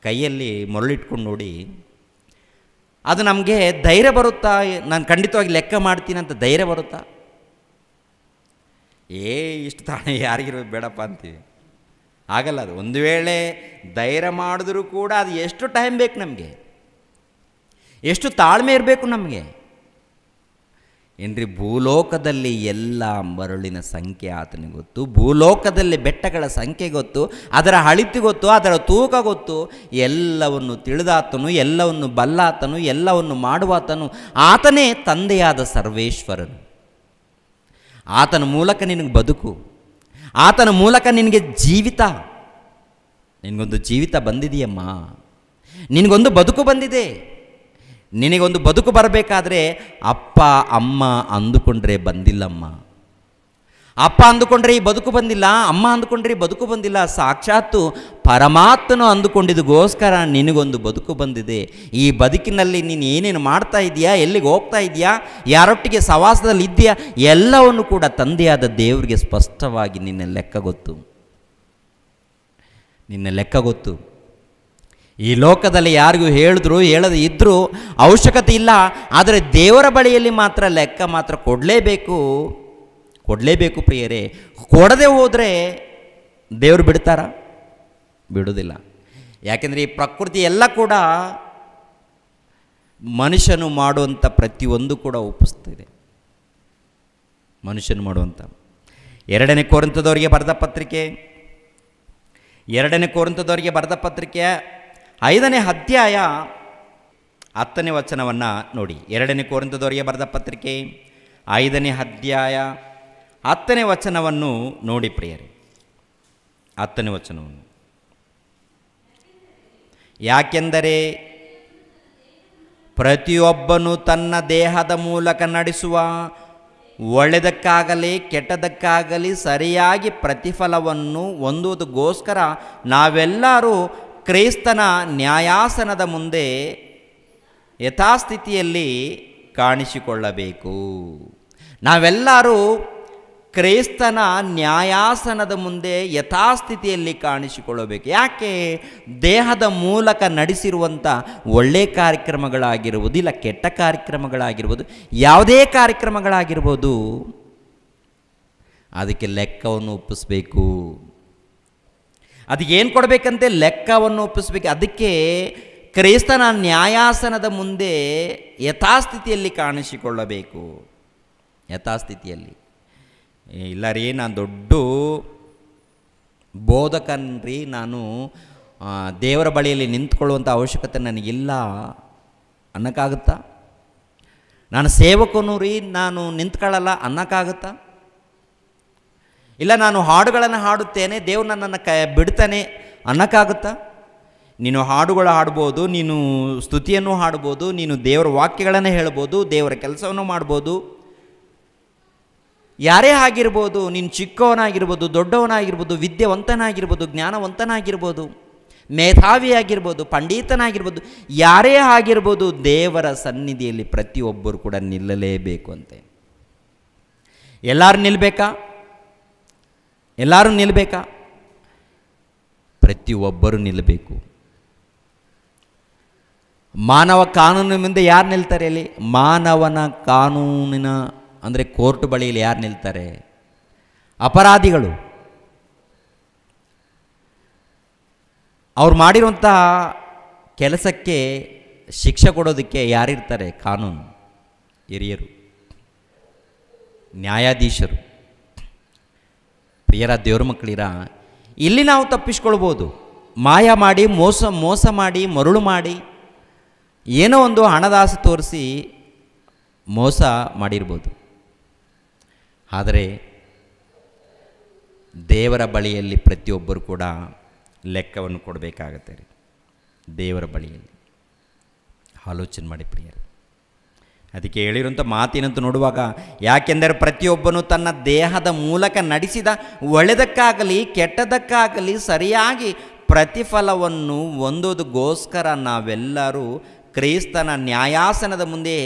ಕೈಯಲ್ಲಿ ಮರಳಿಟ್ಕೊಂಡು ನೋಡಿ, ಅದು ನಮಗೆ ಧೈರ್ಯ ಬರುತ್ತಾ? ನಾನು ಖಂಡಿತವಾಗಿ ಲೆಕ್ಕ ಮಾಡ್ತೀನಿ ಅಂತ ಧೈರ್ಯ ಬರುತ್ತಾ? ಇಷ್ಟು ತಾನೇ ಯಾರಿಗಿರ್ಬೇಕು ಬೇಡಪ್ಪ ಅಂತೀವಿ, ಆಗಲ್ಲ. ಅದು ಒಂದು ವೇಳೆ ಧೈರ್ಯ ಮಾಡಿದ್ರೂ ಕೂಡ ಅದು ಎಷ್ಟು ಟೈಮ್ ಬೇಕು ನಮಗೆ, ಎಷ್ಟು ತಾಳ್ಮೆ ಇರಬೇಕು ನಮಗೆ. ಏನ್ರಿ, ಭೂಲೋಕದಲ್ಲಿ ಎಲ್ಲ ಮರಳಿನ ಸಂಖ್ಯೆ ಆತನಿಗೆ ಗೊತ್ತು, ಭೂಲೋಕದಲ್ಲಿ ಬೆಟ್ಟಗಳ ಸಂಖ್ಯೆ ಗೊತ್ತು, ಅದರ ಅಳತೆ ಗೊತ್ತು, ಅದರ ತೂಕ ಗೊತ್ತು. ಎಲ್ಲವನ್ನು ತಿಳಿದಾತನು, ಎಲ್ಲವನ್ನು ಬಲ್ಲಾತನು, ಎಲ್ಲವನ್ನು ಮಾಡುವಾತನು ಆತನೇ ತಂದೆಯಾದ ಸರ್ವೇಶ್ವರನು. ಆತನ ಮೂಲಕ ನಿನಗೆ ಬದುಕು, ಆತನ ಮೂಲಕ ನಿನಗೆ ಜೀವಿತ. ನಿನಗೊಂದು ಜೀವಿತ ಬಂದಿದೆಯಮ್ಮ, ನಿನಗೊಂದು ಬದುಕು ಬಂದಿದೆ. ನಿನಗೊಂದು ಬದುಕು ಬರಬೇಕಾದ್ರೆ ಅಪ್ಪ ಅಮ್ಮ ಅಂದುಕೊಂಡ್ರೆ ಬಂದಿಲ್ಲಮ್ಮ. ಅಪ್ಪ ಅಂದುಕೊಂಡ್ರೆ ಈ ಬದುಕು ಬಂದಿಲ್ಲ, ಅಮ್ಮ ಅಂದುಕೊಂಡ್ರೆ ಈ ಬದುಕು ಬಂದಿಲ್ಲ. ಸಾಕ್ಷಾತ್ತು ಪರಮಾತ್ಮನು ಅಂದುಕೊಂಡಿದ್ದಗೋಸ್ಕರ ನಿನಗೊಂದು ಬದುಕು ಬಂದಿದೆ. ಈ ಬದುಕಿನಲ್ಲಿ ನೀನು ಏನೇನು ಮಾಡ್ತಾ ಇದೆಯಾ, ಎಲ್ಲಿಗೆ ಹೋಗ್ತಾ ಇದೆಯಾ, ಯಾರೊಟ್ಟಿಗೆ ಸವಾಸದಲ್ಲಿ ಇದೆಯಾ, ಎಲ್ಲವನ್ನು ಕೂಡ ತಂದೆಯಾದ ದೇವರಿಗೆ ಸ್ಪಷ್ಟವಾಗಿ ನಿನ್ನ ಲೆಕ್ಕ ಗೊತ್ತು. ಈ ಲೋಕದಲ್ಲಿ ಯಾರಿಗೂ ಹೇಳಿದ್ರು ಹೇಳದೆ ಇದ್ದರೂ ಅವಶ್ಯಕತೆ ಇಲ್ಲ. ಆದರೆ ದೇವರ ಬಳಿಯಲ್ಲಿ ಮಾತ್ರ ಲೆಕ್ಕ ಮಾತ್ರ ಕೊಡಲೇಬೇಕು ಪ್ರಿಯರೇ. ಕೊಡದೆ ಹೋದರೆ ದೇವರು ಬಿಡ್ತಾರಾ? ಬಿಡೋದಿಲ್ಲ. ಯಾಕೆಂದರೆ ಈ ಪ್ರಕೃತಿ ಎಲ್ಲ ಕೂಡ ಮನುಷ್ಯನು ಮಾಡುವಂಥ ಪ್ರತಿಯೊಂದು ಕೂಡ ಒಪ್ಪಿಸ್ತಿದೆ. ಮನುಷ್ಯನು ಮಾಡುವಂಥ 2ನೇ ಕೊರಿಂಥದವರಿಗೆ ಬರೆದ ಪತ್ರಿಕೆ 5ನೇ ಅಧ್ಯಾಯ 10ನೇ ವಚನವನ್ನು ನೋಡಿ. 2ನೇ ಕೊರಿಂಥದವರಿಗೆ ಬರೆದ ಪತ್ರಿಕೆ 5ನೇ ಅಧ್ಯಾಯ 10ನೇ ವಚನವನ್ನು ನೋಡಿ ಪ್ರಿಯರೇ. 10ನೇ ವಚನವನ್ನು, ಯಾಕೆಂದರೆ ಪ್ರತಿಯೊಬ್ಬನು ತನ್ನ ದೇಹದ ಮೂಲಕ ನಡೆಸುವ ಒಳ್ಳೆಯದಕ್ಕಾಗಲಿ ಕೆಟ್ಟದಕ್ಕಾಗಲಿ ಸರಿಯಾಗಿ ಪ್ರತಿಫಲವನ್ನು ಹೊಂದುವುದಕ್ಕೋಸ್ಕರ ನಾವೆಲ್ಲರೂ ಕ್ರಿಸ್ತನ ನ್ಯಾಯಾಸನದ ಮುಂದೆ ಯಥಾಸ್ಥಿತಿಯಲ್ಲಿ ಕಾಣಿಸಿಕೊಳ್ಳಬೇಕು. ನಾವೆಲ್ಲರೂ ಕ್ರಿಸ್ತನ ನ್ಯಾಯಾಸನದ ಮುಂದೆ ಯಥಾಸ್ಥಿತಿಯಲ್ಲಿ ಕಾಣಿಸಿಕೊಳ್ಳಬೇಕು. ಯಾಕೆ? ದೇಹದ ಮೂಲಕ ನಡೆಸಿರುವಂಥ ಒಳ್ಳೆಯ ಕಾರ್ಯಕ್ರಮಗಳಾಗಿರ್ಬೋದು, ಇಲ್ಲ ಕೆಟ್ಟ ಕಾರ್ಯಕ್ರಮಗಳಾಗಿರ್ಬೋದು, ಯಾವುದೇ ಕಾರ್ಯಕ್ರಮಗಳಾಗಿರ್ಬೋದು, ಅದಕ್ಕೆ ಲೆಕ್ಕವನ್ನು ಒಪ್ಪಿಸಬೇಕು. ಅದಕ್ಕೇನು ಕೊಡಬೇಕಂತೆ? ಲೆಕ್ಕವನ್ನು ಒಪ್ಪಿಸ್ಬೇಕು. ಅದಕ್ಕೆ ಕ್ರಿಸ್ತನ ನ್ಯಾಯಾಸನದ ಮುಂದೆ ಯಥಾಸ್ಥಿತಿಯಲ್ಲಿ ಕಾಣಿಸಿಕೊಳ್ಳಬೇಕು. ಯಥಾಸ್ಥಿತಿಯಲ್ಲಿ ಇಲ್ಲ ರೀ, ನಾನು ದೊಡ್ಡ ಬೋಧಕನ್ರಿ, ನಾನು ದೇವರ ಬಳಿಯಲ್ಲಿ ನಿಂತ್ಕೊಳ್ಳುವಂಥ ಅವಶ್ಯಕತೆ ನನಗಿಲ್ಲ ಅನ್ನೋಕ್ಕಾಗುತ್ತಾ? ನಾನು ಸೇವಕನು ರೀ, ನಾನು ನಿಂತ್ಕೊಳ್ಳಲ್ಲ ಅನ್ನೋಕ್ಕಾಗುತ್ತಾ? ಇಲ್ಲ, ನಾನು ಹಾಡುಗಳನ್ನು ಹಾಡುತ್ತೇನೆ, ದೇವ್ರು ನನ್ನನ್ನು ಬಿಡ್ತಾನೆ ಅನ್ನೋಕ್ಕಾಗುತ್ತಾ? ನೀನು ಹಾಡುಗಳು ಹಾಡ್ಬೋದು, ನೀನು ಸ್ತುತಿಯನ್ನು ಹಾಡ್ಬೋದು, ನೀನು ದೇವರ ವಾಕ್ಯಗಳನ್ನು ಹೇಳ್ಬೋದು, ದೇವರ ಕೆಲಸವನ್ನು ಮಾಡ್ಬೋದು, ಯಾರೇ ಆಗಿರ್ಬೋದು. ನೀನು ಚಿಕ್ಕವನಾಗಿರ್ಬೋದು, ದೊಡ್ಡವನಾಗಿರ್ಬೋದು, ವಿದ್ಯಾವಂತನಾಗಿರ್ಬೋದು, ಜ್ಞಾನವಂತನಾಗಿರ್ಬೋದು, ಮೇಧಾವಿಯಾಗಿರ್ಬೋದು, ಪಂಡಿತನಾಗಿರ್ಬೋದು, ಯಾರೇ ಆಗಿರ್ಬೋದು, ದೇವರ ಸನ್ನಿಧಿಯಲ್ಲಿ ಪ್ರತಿಯೊಬ್ಬರು ಕೂಡ ನಿಲ್ಲಲೇಬೇಕು ಅಂತೆ. ಎಲ್ಲರೂ ನಿಲ್ಲಬೇಕಾ? ಎಲ್ಲರೂ ನಿಲ್ಲಬೇಕಾ? ಪ್ರತಿಯೊಬ್ಬರು ನಿಲ್ಲಬೇಕು. ಮಾನವ ಕಾನೂನಿನ ಮುಂದೆ ಯಾರು ನಿಲ್ತಾರೆ? ಅಲ್ಲಿ ಮಾನವನ ಕಾನೂನಿನ ಅಂದರೆ ಕೋರ್ಟ್ ಬಳಿಯಲ್ಲಿ ಯಾರು ನಿಲ್ತಾರೆ? ಅಪರಾಧಿಗಳು. ಅವ್ರು ಮಾಡಿರುವಂತಹ ಕೆಲಸಕ್ಕೆ ಶಿಕ್ಷೆ ಕೊಡೋದಕ್ಕೆ ಯಾರಿರ್ತಾರೆ? ಕಾನೂನು ಹಿರಿಯರು, ನ್ಯಾಯಾಧೀಶರು. ಪ್ರಿಯರ ದೇವ್ರ ಮಕ್ಕಳಿರ, ಇಲ್ಲಿ ನಾವು ತಪ್ಪಿಸ್ಕೊಳ್ಬೋದು. ಮಾಯ ಮಾಡಿ, ಮೋಸ ಮಾಡಿ, ಮರುಳು ಮಾಡಿ, ಏನೋ ಒಂದು ಹಣದಾಸೆ ತೋರಿಸಿ ಮೋಸ ಮಾಡಿರ್ಬೋದು. ಆದರೆ ದೇವರ ಬಳಿಯಲ್ಲಿ ಪ್ರತಿಯೊಬ್ಬರು ಕೂಡ ಲೆಕ್ಕವನ್ನು ಕೊಡಬೇಕಾಗತ್ತೆ ರೀ. ದೇವರ ಬಳಿಯಲ್ಲಿ ಆಲೋಚನೆ ಮಾಡಿ ಪ್ರಿಯರು. ಅದಕ್ಕೆ ಹೇಳಿರುವಂಥ ಮಾತಿನಂತೂ ನೋಡುವಾಗ, ಯಾಕೆಂದರೆ ಪ್ರತಿಯೊಬ್ಬನು ತನ್ನ ದೇಹದ ಮೂಲಕ ನಡೆಸಿದ ಒಳ್ಳೆಯದಕ್ಕಾಗಲಿ ಕೆಟ್ಟದಕ್ಕಾಗಲಿ ಸರಿಯಾಗಿ ಪ್ರತಿಫಲವನ್ನು ಹೊಂದೋದಕ್ಕೋಸ್ಕರ ನಾವೆಲ್ಲರೂ ಕ್ರಿಸ್ತನ ನ್ಯಾಯಾಸನದ ಮುಂದೆ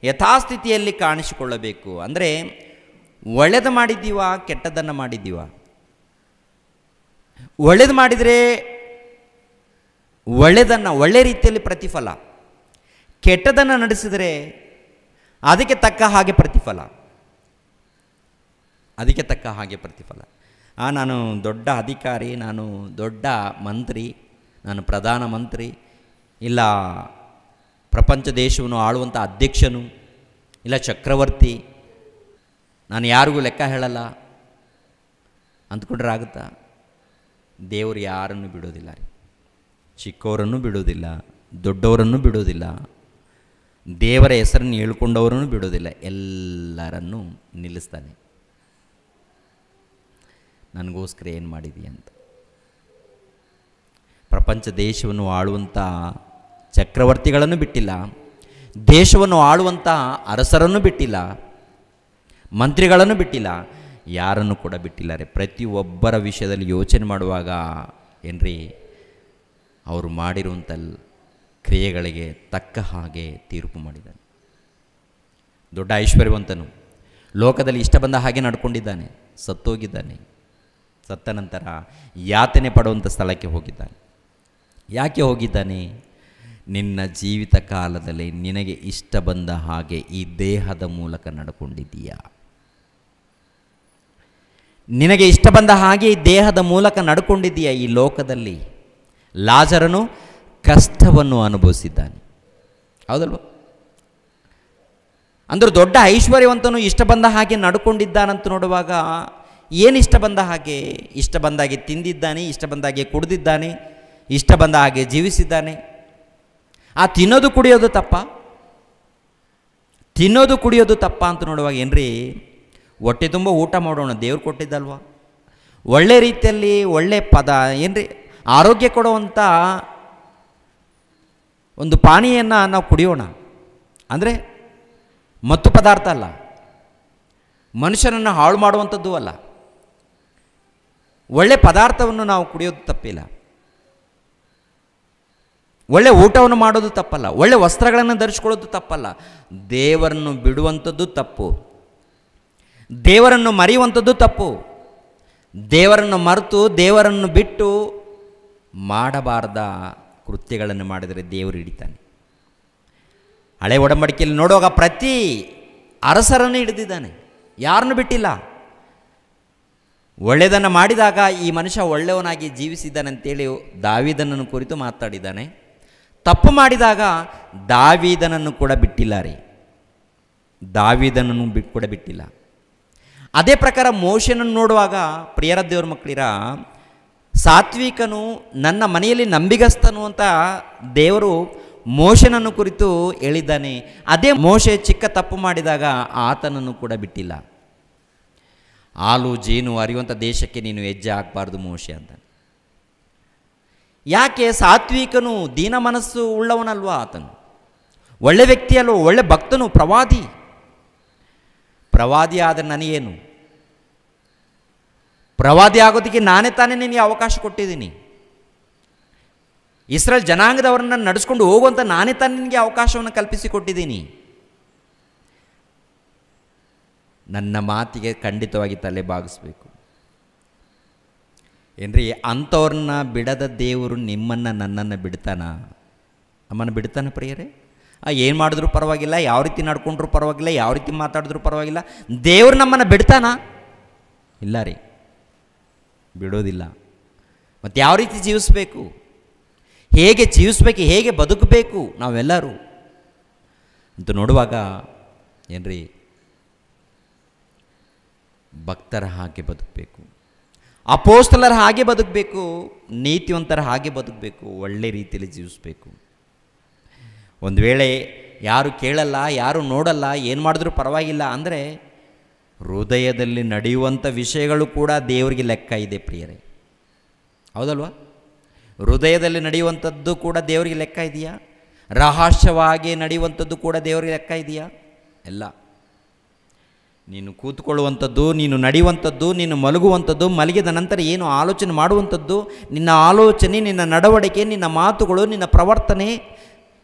ಯಥಾಸ್ಥಿತಿಯಲ್ಲಿ ಕಾಣಿಸಿಕೊಳ್ಳಬೇಕು. ಅಂದರೆ ಒಳ್ಳೆಯದು ಮಾಡಿದ್ದೀವ, ಕೆಟ್ಟದನ್ನು ಮಾಡಿದ್ದೀವ? ಒಳ್ಳೆಯದು ಮಾಡಿದರೆ ಒಳ್ಳೆ ರೀತಿಯಲ್ಲಿ ಪ್ರತಿಫಲ, ಕೆಟ್ಟದನ್ನು ನಡೆಸಿದರೆ ಅದಕ್ಕೆ ತಕ್ಕ ಹಾಗೆ ಪ್ರತಿಫಲ, ನಾನು ದೊಡ್ಡ ಅಧಿಕಾರಿ, ನಾನು ದೊಡ್ಡ ಮಂತ್ರಿ, ನಾನು ಪ್ರಧಾನ ಮಂತ್ರಿ, ಇಲ್ಲ ಪ್ರಪಂಚ ದೇಶವನ್ನು ಆಳುವಂಥ ಅಧ್ಯಕ್ಷನು, ಇಲ್ಲ ಚಕ್ರವರ್ತಿ, ನಾನು ಯಾರಿಗೂ ಲೆಕ್ಕ ಹೇಳಲ್ಲ ಅಂದ್ಕೊಂಡ್ರೆ ಆಗುತ್ತಾ? ದೇವರು ಯಾರನ್ನು ಬಿಡೋದಿಲ್ಲ ರೀ. ಚಿಕ್ಕವರನ್ನು ಬಿಡೋದಿಲ್ಲ, ದೊಡ್ಡವರನ್ನು ಬಿಡೋದಿಲ್ಲ, ದೇವರ ಹೆಸರನ್ನು ಹೇಳ್ಕೊಂಡವರನ್ನು ಬಿಡೋದಿಲ್ಲ, ಎಲ್ಲರನ್ನೂ ನಿಲ್ಲಿಸ್ತಾನೆ. ನನಗೋಸ್ಕರ ಏನು ಮಾಡಿದೀಯ ಅಂತ. ಪ್ರಪಂಚ ದೇಶವನ್ನು ಆಳುವಂಥ ಚಕ್ರವರ್ತಿಗಳನ್ನು ಬಿಟ್ಟಿಲ್ಲ, ದೇಶವನ್ನು ಆಳುವಂಥ ಅರಸರನ್ನು ಬಿಟ್ಟಿಲ್ಲ, ಮಂತ್ರಿಗಳನ್ನು ಬಿಟ್ಟಿಲ್ಲ, ಯಾರನ್ನು ಕೂಡ ಬಿಟ್ಟಿಲ್ಲ ರೀ. ಪ್ರತಿಯೊಬ್ಬರ ವಿಷಯದಲ್ಲಿ ಯೋಚನೆ ಮಾಡುವಾಗ ಏನ್ರಿ, ಅವರು ಮಾಡಿರುವಂಥ ಕ್ರಿಯೆಗಳಿಗೆ ತಕ್ಕ ಹಾಗೆ ತೀರ್ಪು ಮಾಡಿದ್ದಾನೆ. ದೊಡ್ಡ ಐಶ್ವರ್ಯವಂತನು ಲೋಕದಲ್ಲಿ ಇಷ್ಟ ಬಂದ ಹಾಗೆ ನಡ್ಕೊಂಡಿದ್ದಾನೆ, ಸತ್ತೋಗಿದ್ದಾನೆ. ಸತ್ತ ನಂತರ ಯಾತನೆ ಪಡುವಂಥ ಸ್ಥಳಕ್ಕೆ ಹೋಗಿದ್ದಾನೆ. ಯಾಕೆ ಹೋಗಿದ್ದಾನೆ? ನಿನ್ನ ಜೀವಿತ ಕಾಲದಲ್ಲಿ ನಿನಗೆ ಇಷ್ಟ ಬಂದ ಹಾಗೆ ಈ ದೇಹದ ಮೂಲಕ ನಡ್ಕೊಂಡಿದ್ದೀಯಾ? ನಿನಗೆ ಇಷ್ಟ ಬಂದ ಹಾಗೆ ಈ ದೇಹದ ಮೂಲಕ ನಡ್ಕೊಂಡಿದ್ದೀಯಾ? ಈ ಲೋಕದಲ್ಲಿ ಲಾಜರನು ಕಷ್ಟವನ್ನು ಅನುಭವಿಸಿದ್ದಾನೆ, ಹೌದಲ್ವ? ಅಂದ್ರೆ ದೊಡ್ಡ ಐಶ್ವರ್ಯವಂತನು ಇಷ್ಟ ಬಂದ ಹಾಗೆ ನಡ್ಕೊಂಡಿದ್ದಾನಂತ ನೋಡುವಾಗ, ಏನು ಇಷ್ಟ ಬಂದ ಹಾಗೆ? ಇಷ್ಟ ಬಂದ ಹಾಗೆ ತಿಂದಿದ್ದಾನೆ, ಇಷ್ಟ ಬಂದ ಹಾಗೆ ಕುಡಿದಿದ್ದಾನೆ, ಇಷ್ಟ ಬಂದ ಹಾಗೆ ಜೀವಿಸಿದ್ದಾನೆ. ಆ ತಿನ್ನೋದು ಕುಡಿಯೋದು ತಪ್ಪ ಅಂತ ನೋಡುವಾಗ ಏನ್ರಿ, ಹೊಟ್ಟೆ ತುಂಬ ಊಟ ಮಾಡೋಣ, ದೇವ್ರು ಕೊಟ್ಟಿದ್ದಲ್ವ? ಒಳ್ಳೆ ರೀತಿಯಲ್ಲಿ ಒಳ್ಳೆ ಪದ ಏನ್ರಿ, ಆರೋಗ್ಯ ಕೊಡುವಂಥ ಒಂದು ಪಾನೀಯನ್ನು ನಾವು ಕುಡಿಯೋಣ. ಅಂದರೆ ಮತ್ತು ಪದಾರ್ಥ ಅಲ್ಲ, ಮನುಷ್ಯನನ್ನು ಹಾಳು ಮಾಡುವಂಥದ್ದು ಅಲ್ಲ. ಒಳ್ಳೆ ಪದಾರ್ಥವನ್ನು ನಾವು ಕುಡಿಯೋದು ತಪ್ಪಿಲ್ಲ, ಒಳ್ಳೆ ಊಟವನ್ನು ಮಾಡೋದು ತಪ್ಪಲ್ಲ, ಒಳ್ಳೆ ವಸ್ತ್ರಗಳನ್ನು ಧರಿಸ್ಕೊಳ್ಳೋದು ತಪ್ಪಲ್ಲ. ದೇವರನ್ನು ಬಿಡುವಂಥದ್ದು ತಪ್ಪು, ದೇವರನ್ನು ಮರೆಯುವಂಥದ್ದು ತಪ್ಪು. ದೇವರನ್ನು ಮರೆತು ದೇವರನ್ನು ಬಿಟ್ಟು ಮಾಡಬಾರ್ದ ಕೃತ್ಯಗಳನ್ನು ಮಾಡಿದರೆ ದೇವರು ಹಿಡಿತಾನೆ. ಹಳೆ ಒಡಂಬಡಿಕೆಯಲ್ಲಿ ನೋಡುವಾಗ ಪ್ರತಿ ಅರಸರನ್ನು ಹಿಡಿದಿದ್ದಾನೆ, ಯಾರನ್ನು ಬಿಟ್ಟಿಲ್ಲ. ಒಳ್ಳೆಯದನ್ನು ಮಾಡಿದಾಗ ಈ ಮನುಷ್ಯ ಒಳ್ಳೆಯವನಾಗಿ ಜೀವಿಸಿದ್ದಾನಂತೇಳಿ ದಾವೀದನನ್ನು ಕುರಿತು ಮಾತಾಡಿದ್ದಾನೆ. ತಪ್ಪು ಮಾಡಿದಾಗ ದಾವೀದನನ್ನು ಕೂಡ ಬಿಟ್ಟಿಲ್ಲ ರೀ, ದಾವೀದನನ್ನು ಕೂಡ ಬಿಟ್ಟಿಲ್ಲ. ಅದೇ ಪ್ರಕಾರ ಮೋಶೆನನ್ನು ನೋಡುವಾಗ ಪ್ರಿಯರ ದೇವ್ರ ಮಕ್ಕಳಿರ, ಸಾತ್ವಿಕನು, ನನ್ನ ಮನೆಯಲ್ಲಿ ನಂಬಿಗಸ್ತನು ಅಂತ ದೇವರು ಮೋಶೆನನ್ನು ಕುರಿತು ಹೇಳಿದ್ದಾನೆ. ಅದೇ ಮೋಶೆ ಚಿಕ್ಕ ತಪ್ಪು ಮಾಡಿದಾಗ ಆತನನ್ನು ಕೂಡ ಬಿಟ್ಟಿಲ್ಲ. ಹಾಲು ಜೇನು ಹರಿಯುವಂಥ ದೇಶಕ್ಕೆ ನೀನು ಹೆಜ್ಜೆ ಹಾಕಬಾರ್ದು ಮೋಶೆ ಅಂತ. ಯಾಕೆ? ಸಾತ್ವಿಕನು, ದೀನ ಮನಸ್ಸು ಉಳ್ಳವನಲ್ವಾ ಆತನು, ಒಳ್ಳೆ ವ್ಯಕ್ತಿ ಅಲ್ವ, ಒಳ್ಳೆ ಭಕ್ತನು, ಪ್ರವಾದಿ ಆದರೆ ನನಗೇನು? ಪ್ರವಾದಿ ಆಗೋದಕ್ಕೆ ನಾನೇ ತಾನೇ ನಿನಗೆ ಅವಕಾಶ ಕೊಟ್ಟಿದ್ದೀನಿ. ಇಸ್ರೇಲ್ ಜನಾಂಗದವರನ್ನು ನಡೆಸ್ಕೊಂಡು ಹೋಗುವಂಥ ನಾನೇ ತಾನೇ ನಿನಗೆ ಅವಕಾಶವನ್ನು ಕಲ್ಪಿಸಿಕೊಟ್ಟಿದ್ದೀನಿ. ನನ್ನ ಮಾತಿಗೆ ಖಂಡಿತವಾಗಿ ತಲೆ ಬಾಗಿಸ್ಬೇಕು ಏನ್ರಿ? ಅಂಥವ್ರನ್ನ ಬಿಡದ ದೇವರು ನಿಮ್ಮನ್ನು ನನ್ನನ್ನು ಬಿಡ್ತಾನ? ನಮ್ಮನ್ನು ಬಿಡ್ತಾನೆ ಪ್ರಿಯರೇ? ಏನು ಮಾಡಿದ್ರೂ ಪರವಾಗಿಲ್ಲ, ಯಾವ ರೀತಿ ನಡ್ಕೊಂಡ್ರೂ ಪರವಾಗಿಲ್ಲ, ಯಾವ ರೀತಿ ಮಾತಾಡಿದ್ರೂ ಪರವಾಗಿಲ್ಲ, ದೇವರು ನಮ್ಮನ್ನು ಬಿಡ್ತಾನ? ಇಲ್ಲ ರೀ, ಬಿಡೋದಿಲ್ಲ. ಮತ್ತು ಯಾವ ರೀತಿ ಜೀವಿಸಬೇಕು, ಹೇಗೆ ಜೀವಿಸ್ಬೇಕು, ಹೇಗೆ ಬದುಕಬೇಕು ನಾವೆಲ್ಲರೂ ಅಂತ ನೋಡುವಾಗ ಏನ್ರಿ, ಭಕ್ತರ ಹಾಗೆ ಬದುಕಬೇಕು, ಅಪೋಸ್ತಲರ ಹಾಗೆ ಬದುಕಬೇಕು, ನೀತಿವಂತರ ಹಾಗೆ ಬದುಕಬೇಕು, ಒಳ್ಳೆ ರೀತಿಯಲ್ಲಿ ಜೀವಿಸಬೇಕು. ಒಂದು ವೇಳೆ ಯಾರು ಕೇಳಲ್ಲ, ಯಾರು ನೋಡಲ್ಲ, ಏನು ಮಾಡಿದ್ರೂ ಪರವಾಗಿಲ್ಲ ಅಂದರೆ ಹೃದಯದಲ್ಲಿ ನಡೆಯುವಂಥ ವಿಷಯಗಳು ಕೂಡ ದೇವರಿಗೆ ಲೆಕ್ಕ ಇದೆ ಪ್ರಿಯರೇ, ಹೌದಲ್ವಾ? ಹೃದಯದಲ್ಲಿ ನಡೆಯುವಂಥದ್ದು ಕೂಡ ದೇವರಿಗೆ ಲೆಕ್ಕ ಇದೆಯಾ? ರಹಸ್ಯವಾಗಿ ನಡೆಯುವಂಥದ್ದು ಕೂಡ ದೇವರಿಗೆ ಲೆಕ್ಕ ಇದೆಯಾ? ಎಲ್ಲ. ನೀನು ಕೂತ್ಕೊಳ್ಳುವಂಥದ್ದು, ನೀನು ನಡೆಯುವಂಥದ್ದು, ನೀನು ಮಲಗುವಂಥದ್ದು, ಮಲಗಿದ ನಂತರ ಏನು ಆಲೋಚನೆ ಮಾಡುವಂಥದ್ದು, ನಿನ್ನ ಆಲೋಚನೆ, ನಿನ್ನ ನಡವಳಿಕೆ, ನಿನ್ನ ಮಾತುಗಳು, ನಿನ್ನ ಪ್ರವರ್ತನೆ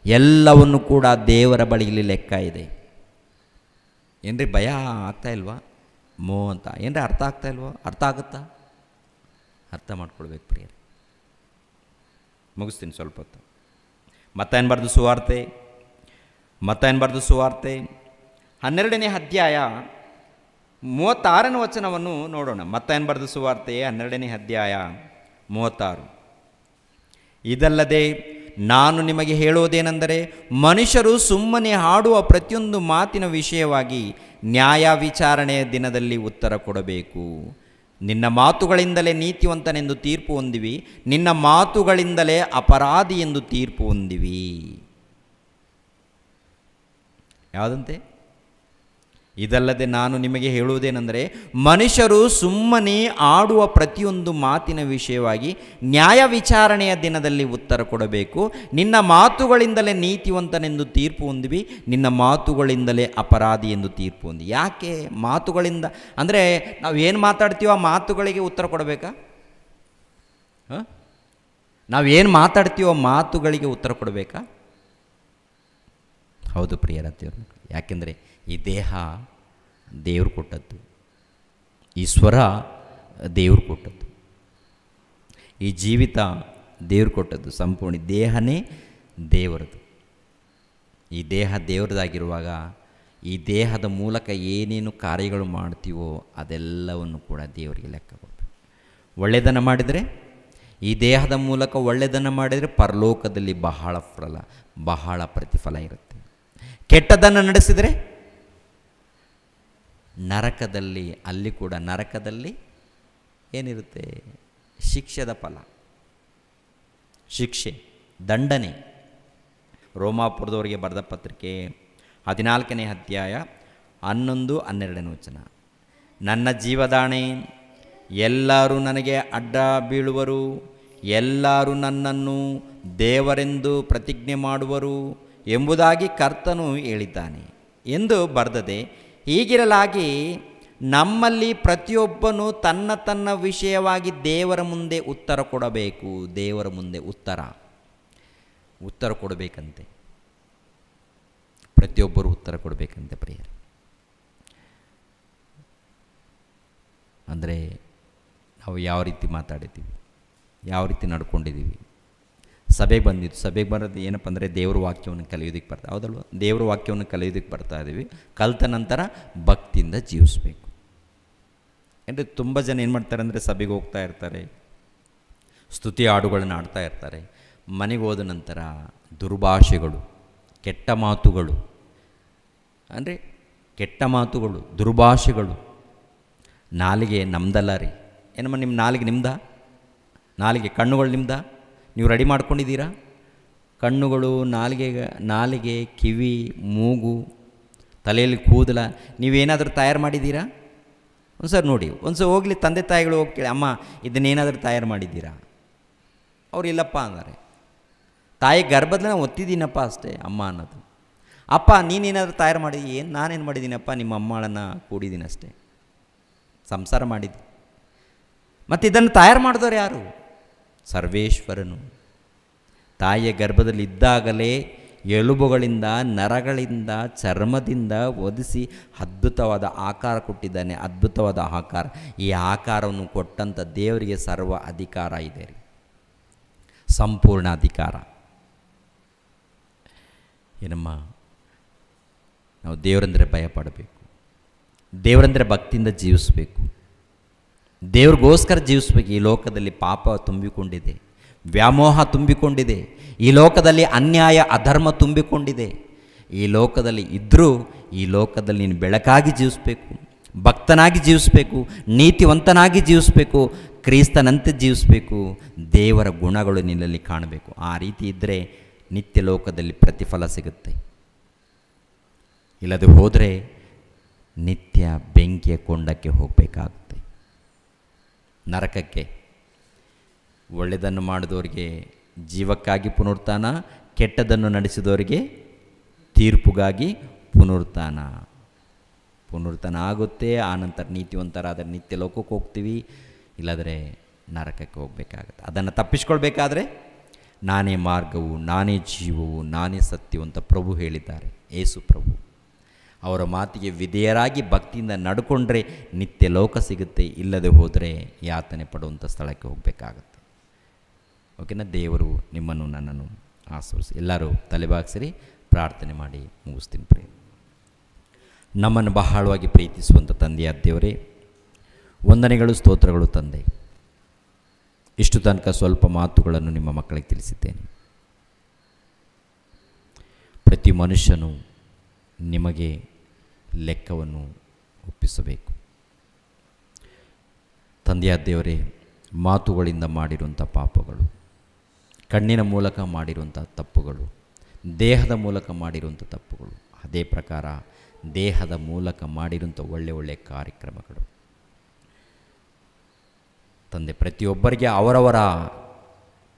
ಎಲ್ಲವನ್ನು ಕೂಡ ದೇವರ ಬಳಿಯಲ್ಲಿ ಲೆಕ್ಕ ಇದೆ. ಏನ್ರಿ ಭಯ ಆಗ್ತಾ ಇಲ್ವಾ? ಅಂತ ಏನ್ರಿ ಅರ್ಥ ಆಗ್ತಾ ಇಲ್ವೋ? ಅರ್ಥ ಆಗುತ್ತಾ? ಅರ್ಥ ಮಾಡ್ಕೊಳ್ಬೇಕು ಪ್ರಿಯರೇ. ಮುಗಿಸ್ತೀನಿ ಸ್ವಲ್ಪ ಹೊತ್ತು. ಮತ್ತಾಯನ ಬರೆದ ಸುವಾರ್ತೆ 12ನೇ ಅಧ್ಯಾಯ 36ನೇ ವಚನವನ್ನು ನೋಡೋಣ. ಮತ್ತಾಯನ ಬರೆದ ಸುವಾರ್ತೆ 12ನೇ ಅಧ್ಯಾಯ 36. ಇದಲ್ಲದೆ ನಾನು ನಿಮಗೆ ಹೇಳುವುದೇನೆಂದರೆ, ಮನುಷ್ಯರು ಸುಮ್ಮನೆ ಆಡುವ ಪ್ರತಿಯೊಂದು ಮಾತಿನ ವಿಷಯವಾಗಿ ನ್ಯಾಯ ವಿಚಾರಣೆಯ ದಿನದಲ್ಲಿ ಉತ್ತರ ಕೊಡಬೇಕು. ನಿನ್ನ ಮಾತುಗಳಿಂದಲೇ ನೀತಿವಂತನೆಂದು ತೀರ್ಪು ಹೊಂದಿವಿ, ನಿನ್ನ ಮಾತುಗಳಿಂದಲೇ ಅಪರಾಧಿ ಎಂದು ತೀರ್ಪು ಹೊಂದಿವಿ. ಯಾವುದಂತೆ? ಇದಲ್ಲದೆ ನಾನು ನಿಮಗೆ ಹೇಳುವುದೇನೆಂದರೆ, ಮನುಷ್ಯರು ಸುಮ್ಮನೆ ಆಡುವ ಪ್ರತಿಯೊಂದು ಮಾತಿನ ವಿಷಯವಾಗಿ ನ್ಯಾಯ ವಿಚಾರಣೆಯ ದಿನದಲ್ಲಿ ಉತ್ತರ ಕೊಡಬೇಕು. ನಿನ್ನ ಮಾತುಗಳಿಂದಲೇ ನೀತಿವಂತನೆಂದು ತೀರ್ಪು ಹೊಂದಿವಿ, ನಿನ್ನ ಮಾತುಗಳಿಂದಲೇ ಅಪರಾಧಿ ಎಂದು ತೀರ್ಪು ಹೊಂದಿ. ಯಾಕೆ ಮಾತುಗಳಿಂದ ಅಂದರೆ ನಾವು ಏನು ಮಾತಾಡ್ತೀವೋ ಆ ಮಾತುಗಳಿಗೆ ಉತ್ತರ ಕೊಡಬೇಕಾ? ನಾವೇನು ಮಾತಾಡ್ತೀವೋ ಮಾತುಗಳಿಗೆ ಉತ್ತರ ಕೊಡಬೇಕಾ? ಹೌದು ಪ್ರಿಯರತಿಯವರು. ಯಾಕೆಂದರೆ ಈ ದೇಹ ದೇವರು ಕೊಟ್ಟದ್ದು, ಈ ಸ್ವರ ದೇವರು ಕೊಟ್ಟದ್ದು, ಈ ಜೀವಿತ ದೇವರು ಕೊಟ್ಟದ್ದು, ಸಂಪೂರ್ಣ ದೇಹನೇ ದೇವರದು. ಈ ದೇಹ ದೇವರದಾಗಿರುವಾಗ ಈ ದೇಹದ ಮೂಲಕ ಏನೇನು ಕಾರ್ಯಗಳು ಮಾಡ್ತೀವೋ ಅದೆಲ್ಲವನ್ನು ಕೂಡ ದೇವರಿಗೆ ಲೆಕ್ಕ ಕೊಡಬೇಕು. ಒಳ್ಳೆಯದನ್ನು ಮಾಡಿದರೆ, ಈ ದೇಹದ ಮೂಲಕ ಒಳ್ಳೆಯದನ್ನು ಮಾಡಿದರೆ ಪರಲೋಕದಲ್ಲಿ ಬಹಳ ಪ್ರತಿಫಲ ಇರುತ್ತೆ. ಕೆಟ್ಟದನ್ನು ನಡೆಸಿದರೆ ನರಕದಲ್ಲಿ ಏನಿರುತ್ತೆ? ಶಿಕ್ಷೆದ ಫಲ, ಶಿಕ್ಷೆ, ದಂಡನೆ. ರೋಮಾಪುರದವರಿಗೆ ಬರೆದ ಪತ್ರಿಕೆ 14ನೇ ಅಧ್ಯಾಯ 11-12ನೇ ವಚನ. ನನ್ನ ಜೀವದಾಣೆ, ಎಲ್ಲರೂ ನನಗೆ ಅಡ್ಡ ಬೀಳುವರು, ಎಲ್ಲರೂ ನನ್ನನ್ನು ದೇವರೆಂದು ಪ್ರತಿಜ್ಞೆ ಮಾಡುವರು ಎಂಬುದಾಗಿ ಕರ್ತನು ಹೇಳಿದ್ದಾನೆ ಎಂದು ಬರೆದದೆ. ಹೀಗಿರಲಾಗಿ ನಮ್ಮಲ್ಲಿ ಪ್ರತಿಯೊಬ್ಬನು ತನ್ನ ವಿಷಯವಾಗಿ ದೇವರ ಮುಂದೆ ಉತ್ತರ ಕೊಡಬೇಕು. ದೇವರ ಮುಂದೆ ಉತ್ತರ ಕೊಡಬೇಕಂತೆ. ಪ್ರತಿಯೊಬ್ಬರು ಉತ್ತರ ಕೊಡಬೇಕಂತೆ ಪ್ರಿಯರೇ. ಅಂದರೆ ನಾವು ಯಾವ ರೀತಿ ಮಾತಾಡಿದ್ದೀವಿ, ಯಾವ ರೀತಿ ನಡ್ಕೊಂಡಿದ್ದೀವಿ. ಸಭೆಗೆ ಬರೋದು ಏನಪ್ಪ ಅಂದರೆ ದೇವ್ರ ವಾಕ್ಯವನ್ನು ಕಲಿಯೋದಕ್ಕೆ ಬರ್ತಾ, ಹೌದಲ್ವ? ದೇವ್ರ ವಾಕ್ಯವನ್ನು ಕಲಿಯೋದಕ್ಕೆ ಬರ್ತಾ ಇದ್ದೀವಿ. ಕಲಿತ ನಂತರ ಭಕ್ತಿಯಿಂದ ಜೀವಿಸಬೇಕು. ಅಂದರೆ ತುಂಬ ಜನ ಏನು ಮಾಡ್ತಾರೆ ಅಂದರೆ ಸಭೆಗೆ ಹೋಗ್ತಾ ಇರ್ತಾರೆ, ಸ್ತುತಿ ಹಾಡುಗಳನ್ನು ಆಡ್ತಾ ಇರ್ತಾರೆ. ಮನೆಗೆ ಹೋದ ನಂತರ ದುರ್ಭಾಷೆಗಳು, ಕೆಟ್ಟ ಮಾತುಗಳು, ದುರ್ಭಾಷೆಗಳು. ನಾಲಿಗೆ ನಮ್ದಲ್ಲ ರೀ. ಏನಮ್ಮ ನಿಮ್ಮ ನಾಲಿಗೆ ನಿಮ್ದ? ನಾಲಿಗೆ, ಕಣ್ಣುಗಳು ನಿಮ್ದ? ನೀವು ರೆಡಿ ಮಾಡ್ಕೊಂಡಿದ್ದೀರಾ? ಕಣ್ಣುಗಳು, ನಾಲಿಗೆ, ಕಿವಿ, ಮೂಗು, ತಲೆಯಲ್ಲಿ ಕೂದಲ ನೀವೇನಾದರೂ ತಯಾರು ಮಾಡಿದ್ದೀರಾ? ಒಂದು ಸರ್ ನೋಡಿ, ಒಂದು ಸಲ ಹೋಗಲಿ, ತಂದೆ ತಾಯಿಗಳು ಹೋಗ್ತೇಳಿ, ಅಮ್ಮ ಇದನ್ನೇನಾದರೂ ತಯಾರು ಮಾಡಿದ್ದೀರಾ? ಅವ್ರು ಇಲ್ಲಪ್ಪ ಅಂದರೆ, ತಾಯಿ ಗರ್ಭದಲ್ಲಿ ನಾನು ಒತ್ತಿದ್ದೀನಪ್ಪ ಅಷ್ಟೇ ಅಮ್ಮ ಅನ್ನೋದು. ಅಪ್ಪ ನೀನೇನಾದರೂ ತಯಾರು ಮಾಡಿದ್ದೀವಿ? ಏನು ನಾನೇನು ಮಾಡಿದ್ದೀನಪ್ಪ, ನಿಮ್ಮ ಅಮ್ಮಳನ್ನು ಕೂಡಿದ್ದೀನಿ ಅಷ್ಟೇ, ಸಂಸಾರ ಮಾಡಿದ್ದೀನಿ. ಮತ್ತು ಇದನ್ನು ತಯಾರು ಮಾಡಿದವರು ಯಾರು? ಸರ್ವೇಶ್ವರನು. ತಾಯಿಯ ಗರ್ಭದಲ್ಲಿ ಇದ್ದಾಗಲೇ ಎಲುಬುಗಳಿಂದ, ನರಗಳಿಂದ, ಚರ್ಮದಿಂದ ಒದಿಸಿ ಅದ್ಭುತವಾದ ಆಕಾರ ಕೊಟ್ಟಿದ್ದಾನೆ. ಅದ್ಭುತವಾದ ಆಕಾರ. ಈ ಆಕಾರವನ್ನು ಕೊಟ್ಟಂಥ ದೇವರಿಗೆ ಸರ್ವ ಅಧಿಕಾರ ಇದೆ ರೀ, ಸಂಪೂರ್ಣ ಅಧಿಕಾರ. ಏನಮ್ಮ, ನಾವು ದೇವರಂದರೆ ಭಯಪಡಬೇಕು, ದೇವರಂದರೆ ಭಕ್ತಿಯಿಂದ ಜೀವಿಸಬೇಕು, ದೇವ್ರಿಗೋಸ್ಕರ ಜೀವಿಸ್ಬೇಕು. ಈ ಲೋಕದಲ್ಲಿ ಪಾಪ ತುಂಬಿಕೊಂಡಿದೆ, ವ್ಯಾಮೋಹ ತುಂಬಿಕೊಂಡಿದೆ, ಈ ಲೋಕದಲ್ಲಿ ಅನ್ಯಾಯ ಅಧರ್ಮ ತುಂಬಿಕೊಂಡಿದೆ. ಈ ಲೋಕದಲ್ಲಿ ಇದ್ದರೂ ಈ ಲೋಕದಲ್ಲಿ ನೀನು ಬೆಳಕಾಗಿ ಜೀವಿಸಬೇಕು, ಭಕ್ತನಾಗಿ ಜೀವಿಸಬೇಕು, ನೀತಿವಂತನಾಗಿ ಜೀವಿಸಬೇಕು, ಕ್ರಿಸ್ತನಂತೆ ಜೀವಿಸಬೇಕು. ದೇವರ ಗುಣಗಳು ನಿನ್ನಲ್ಲಿ ಕಾಣಬೇಕು. ಆ ರೀತಿ ಇದ್ದರೆ ನಿತ್ಯ ಲೋಕದಲ್ಲಿ ಪ್ರತಿಫಲ ಸಿಗುತ್ತೆ. ಇಲ್ಲದೆ ಹೋದರೆ ನಿತ್ಯ ಬೆಂಕಿಯ ಕೊಂಡಕ್ಕೆ ಹೋಗಬೇಕಾಗುತ್ತೆ, ನರಕಕ್ಕೆ. ಒಳ್ಳೆಯದನ್ನು ಮಾಡಿದವರಿಗೆ ಜೀವಕ್ಕಾಗಿ ಪುನರುತ್ಥಾನ, ಕೆಟ್ಟದನ್ನು ನಡೆಸಿದವರಿಗೆ ತೀರ್ಪುಗಾಗಿ ಪುನರುತ್ಥಾನ ಆಗುತ್ತೆ. ಆನಂತರ ನೀತಿವಂತರಾದರೆ ನಿತ್ಯ ಲೋಕಕ್ಕೆ ಹೋಗ್ತೀವಿ, ಇಲ್ಲದ್ರೆ ನರಕಕ್ಕೆ ಹೋಗಬೇಕಾಗತ್ತೆ. ಅದನ್ನು ತಪ್ಪಿಸ್ಕೊಳ್ಬೇಕಾದ್ರೆ ನಾನೇ ಮಾರ್ಗವು, ನಾನೇ ಜೀವವು, ನಾನೇ ಸತ್ಯವು ಅಂತ ಪ್ರಭು ಹೇಳಿದ್ದಾರೆ, ಯೇಸು ಪ್ರಭು. ಅವರ ಮಾತಿಗೆ ವಿಧೇಯರಾಗಿ ಭಕ್ತಿಯಿಂದ ನಡ್ಕೊಂಡ್ರೆ ನಿತ್ಯ ಲೋಕ ಸಿಗುತ್ತೆ, ಇಲ್ಲದೆ ಹೋದರೆ ಯಾತನೆ ಪಡುವಂಥ ಸ್ಥಳಕ್ಕೆ ಹೋಗಬೇಕಾಗತ್ತೆ. ಓಕೆನಾ? ದೇವರು ನಿಮ್ಮನ್ನು ನನ್ನನ್ನು ಆಶೀರ್ವದಿಸಿ. ಎಲ್ಲರೂ ತಲೆಬಾಗಿಸಿರಿ, ಪ್ರಾರ್ಥನೆ ಮಾಡಿ ಮುಗಿಸ್ತೀನಿ. ನಮ್ಮನ್ನು ಬಹಳವಾಗಿ ಪ್ರೀತಿಸುವಂಥ ತಂದೆಯಾದ ದೇವರೇ, ವಂದನೆಗಳು, ಸ್ತೋತ್ರಗಳು ತಂದೆ. ಇಷ್ಟು ತನಕ ಸ್ವಲ್ಪ ಮಾತುಗಳನ್ನು ನಿಮ್ಮ ಮಕ್ಕಳಿಗೆ ತಿಳಿಸಿದ್ದೇನೆ. ಪ್ರತಿ ಮನುಷ್ಯನು ನಿಮಗೆ ಲೆಕ್ಕವನ್ನು ಒಪ್ಪಿಸಬೇಕು. ತಂದೆಯಾದ ದೇವರೇ, ಮಾತುಗಳಿಂದ ಮಾಡಿರುವಂಥ ಪಾಪಗಳು, ಕಣ್ಣಿನ ಮೂಲಕ ಮಾಡಿರುವಂಥ ತಪ್ಪುಗಳು, ದೇಹದ ಮೂಲಕ ಮಾಡಿರುವಂಥ ತಪ್ಪುಗಳು, ಅದೇ ಪ್ರಕಾರ ದೇಹದ ಮೂಲಕ ಮಾಡಿರುವಂಥ ಒಳ್ಳೆಯ ಕಾರ್ಯಕ್ರಮಗಳು ತಂದೆ, ಪ್ರತಿಯೊಬ್ಬರಿಗೆ ಅವರವರ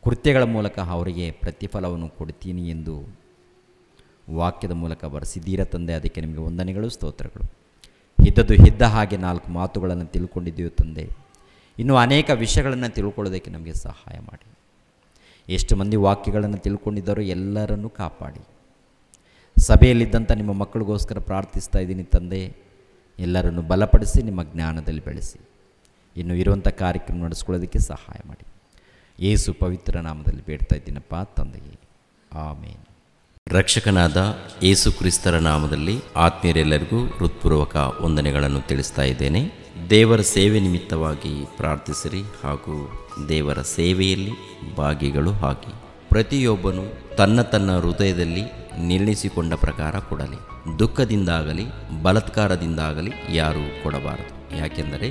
ಕೃತ್ಯಗಳ ಮೂಲಕ ಅವರಿಗೆ ಪ್ರತಿಫಲವನ್ನು ಕೊಡ್ತೀನಿ ಎಂದು ವಾಕ್ಯದ ಮೂಲಕ ಬರೆಸಿದ್ದೀರ ತಂದೆ. ಅದಕ್ಕೆ ನಿಮಗೆ ವಂದನೆಗಳು, ಸ್ತೋತ್ರಗಳು. ಇದ್ದ ಹಾಗೆ 4 ಮಾತುಗಳನ್ನು ತಿಳ್ಕೊಂಡಿದ್ದೀವಿ ತಂದೆ. ಇನ್ನೂ ಅನೇಕ ವಿಷಯಗಳನ್ನು ತಿಳ್ಕೊಳ್ಳೋದಕ್ಕೆ ನಮಗೆ ಸಹಾಯ ಮಾಡಿ. ಎಷ್ಟು ಮಂದಿ ವಾಕ್ಯಗಳನ್ನು ತಿಳ್ಕೊಂಡಿದ್ದಾರೋ ಎಲ್ಲರನ್ನೂ ಕಾಪಾಡಿ. ಸಭೆಯಲ್ಲಿದ್ದಂಥ ನಿಮ್ಮ ಮಕ್ಕಳಿಗೋಸ್ಕರ ಪ್ರಾರ್ಥಿಸ್ತಾ ಇದ್ದೀನಿ ತಂದೆ. ಎಲ್ಲರನ್ನು ಬಲಪಡಿಸಿ ನಿಮ್ಮ ಜ್ಞಾನದಲ್ಲಿ ಬೆಳೆಸಿ. ಇನ್ನು ಇರುವಂಥ ಕಾರ್ಯಕ್ರಮ ನಡೆಸ್ಕೊಳ್ಳೋದಕ್ಕೆ ಸಹಾಯ ಮಾಡಿ. ಯೇಸು ಪವಿತ್ರ ನಾಮದಲ್ಲಿ ಬೇಡ್ತಾ ಇದ್ದೀನಪ್ಪ ತಂದೆಯೇ, ಆಮೇನ್. ರಕ್ಷಕನಾದ ಯೇಸು ಕ್ರಿಸ್ತರ ನಾಮದಲ್ಲಿ ಆತ್ಮೀಯರೆಲ್ಲರಿಗೂ ಹೃತ್ಪೂರ್ವಕ ವಂದನೆಗಳನ್ನು ತಿಳಿಸ್ತಾ ಇದ್ದೇನೆ. ದೇವರ ಸೇವೆ ನಿಮಿತ್ತವಾಗಿ ಪ್ರಾರ್ಥಿಸಿರಿ ಹಾಗೂ ದೇವರ ಸೇವೆಯಲ್ಲಿ ಭಾಗಿಗಳು ಆಗಿ. ಪ್ರತಿಯೊಬ್ಬನು ತನ್ನ ಹೃದಯದಲ್ಲಿ ನಿರ್ಣಯಿಸಿಕೊಂಡ ಪ್ರಕಾರ ಕೊಡಲಿ. ದುಃಖದಿಂದಾಗಲಿ ಬಲಾತ್ಕಾರದಿಂದಾಗಲಿ ಯಾರೂ ಕೊಡಬಾರದು. ಯಾಕೆಂದರೆ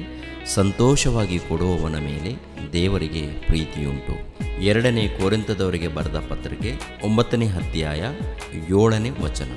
ಸಂತೋಷವಾಗಿ ಕೊಡುವವನ ಮೇಲೆ ದೇವರಿಗೆ ಪ್ರೀತಿಯುಂಟು. 2 ಕೊರಿಂಥದವರಿಗೆ ಬರೆದ ಪತ್ರಿಕೆ 9ನೇ ಅಧ್ಯಾಯ 7ನೇ ವಚನ.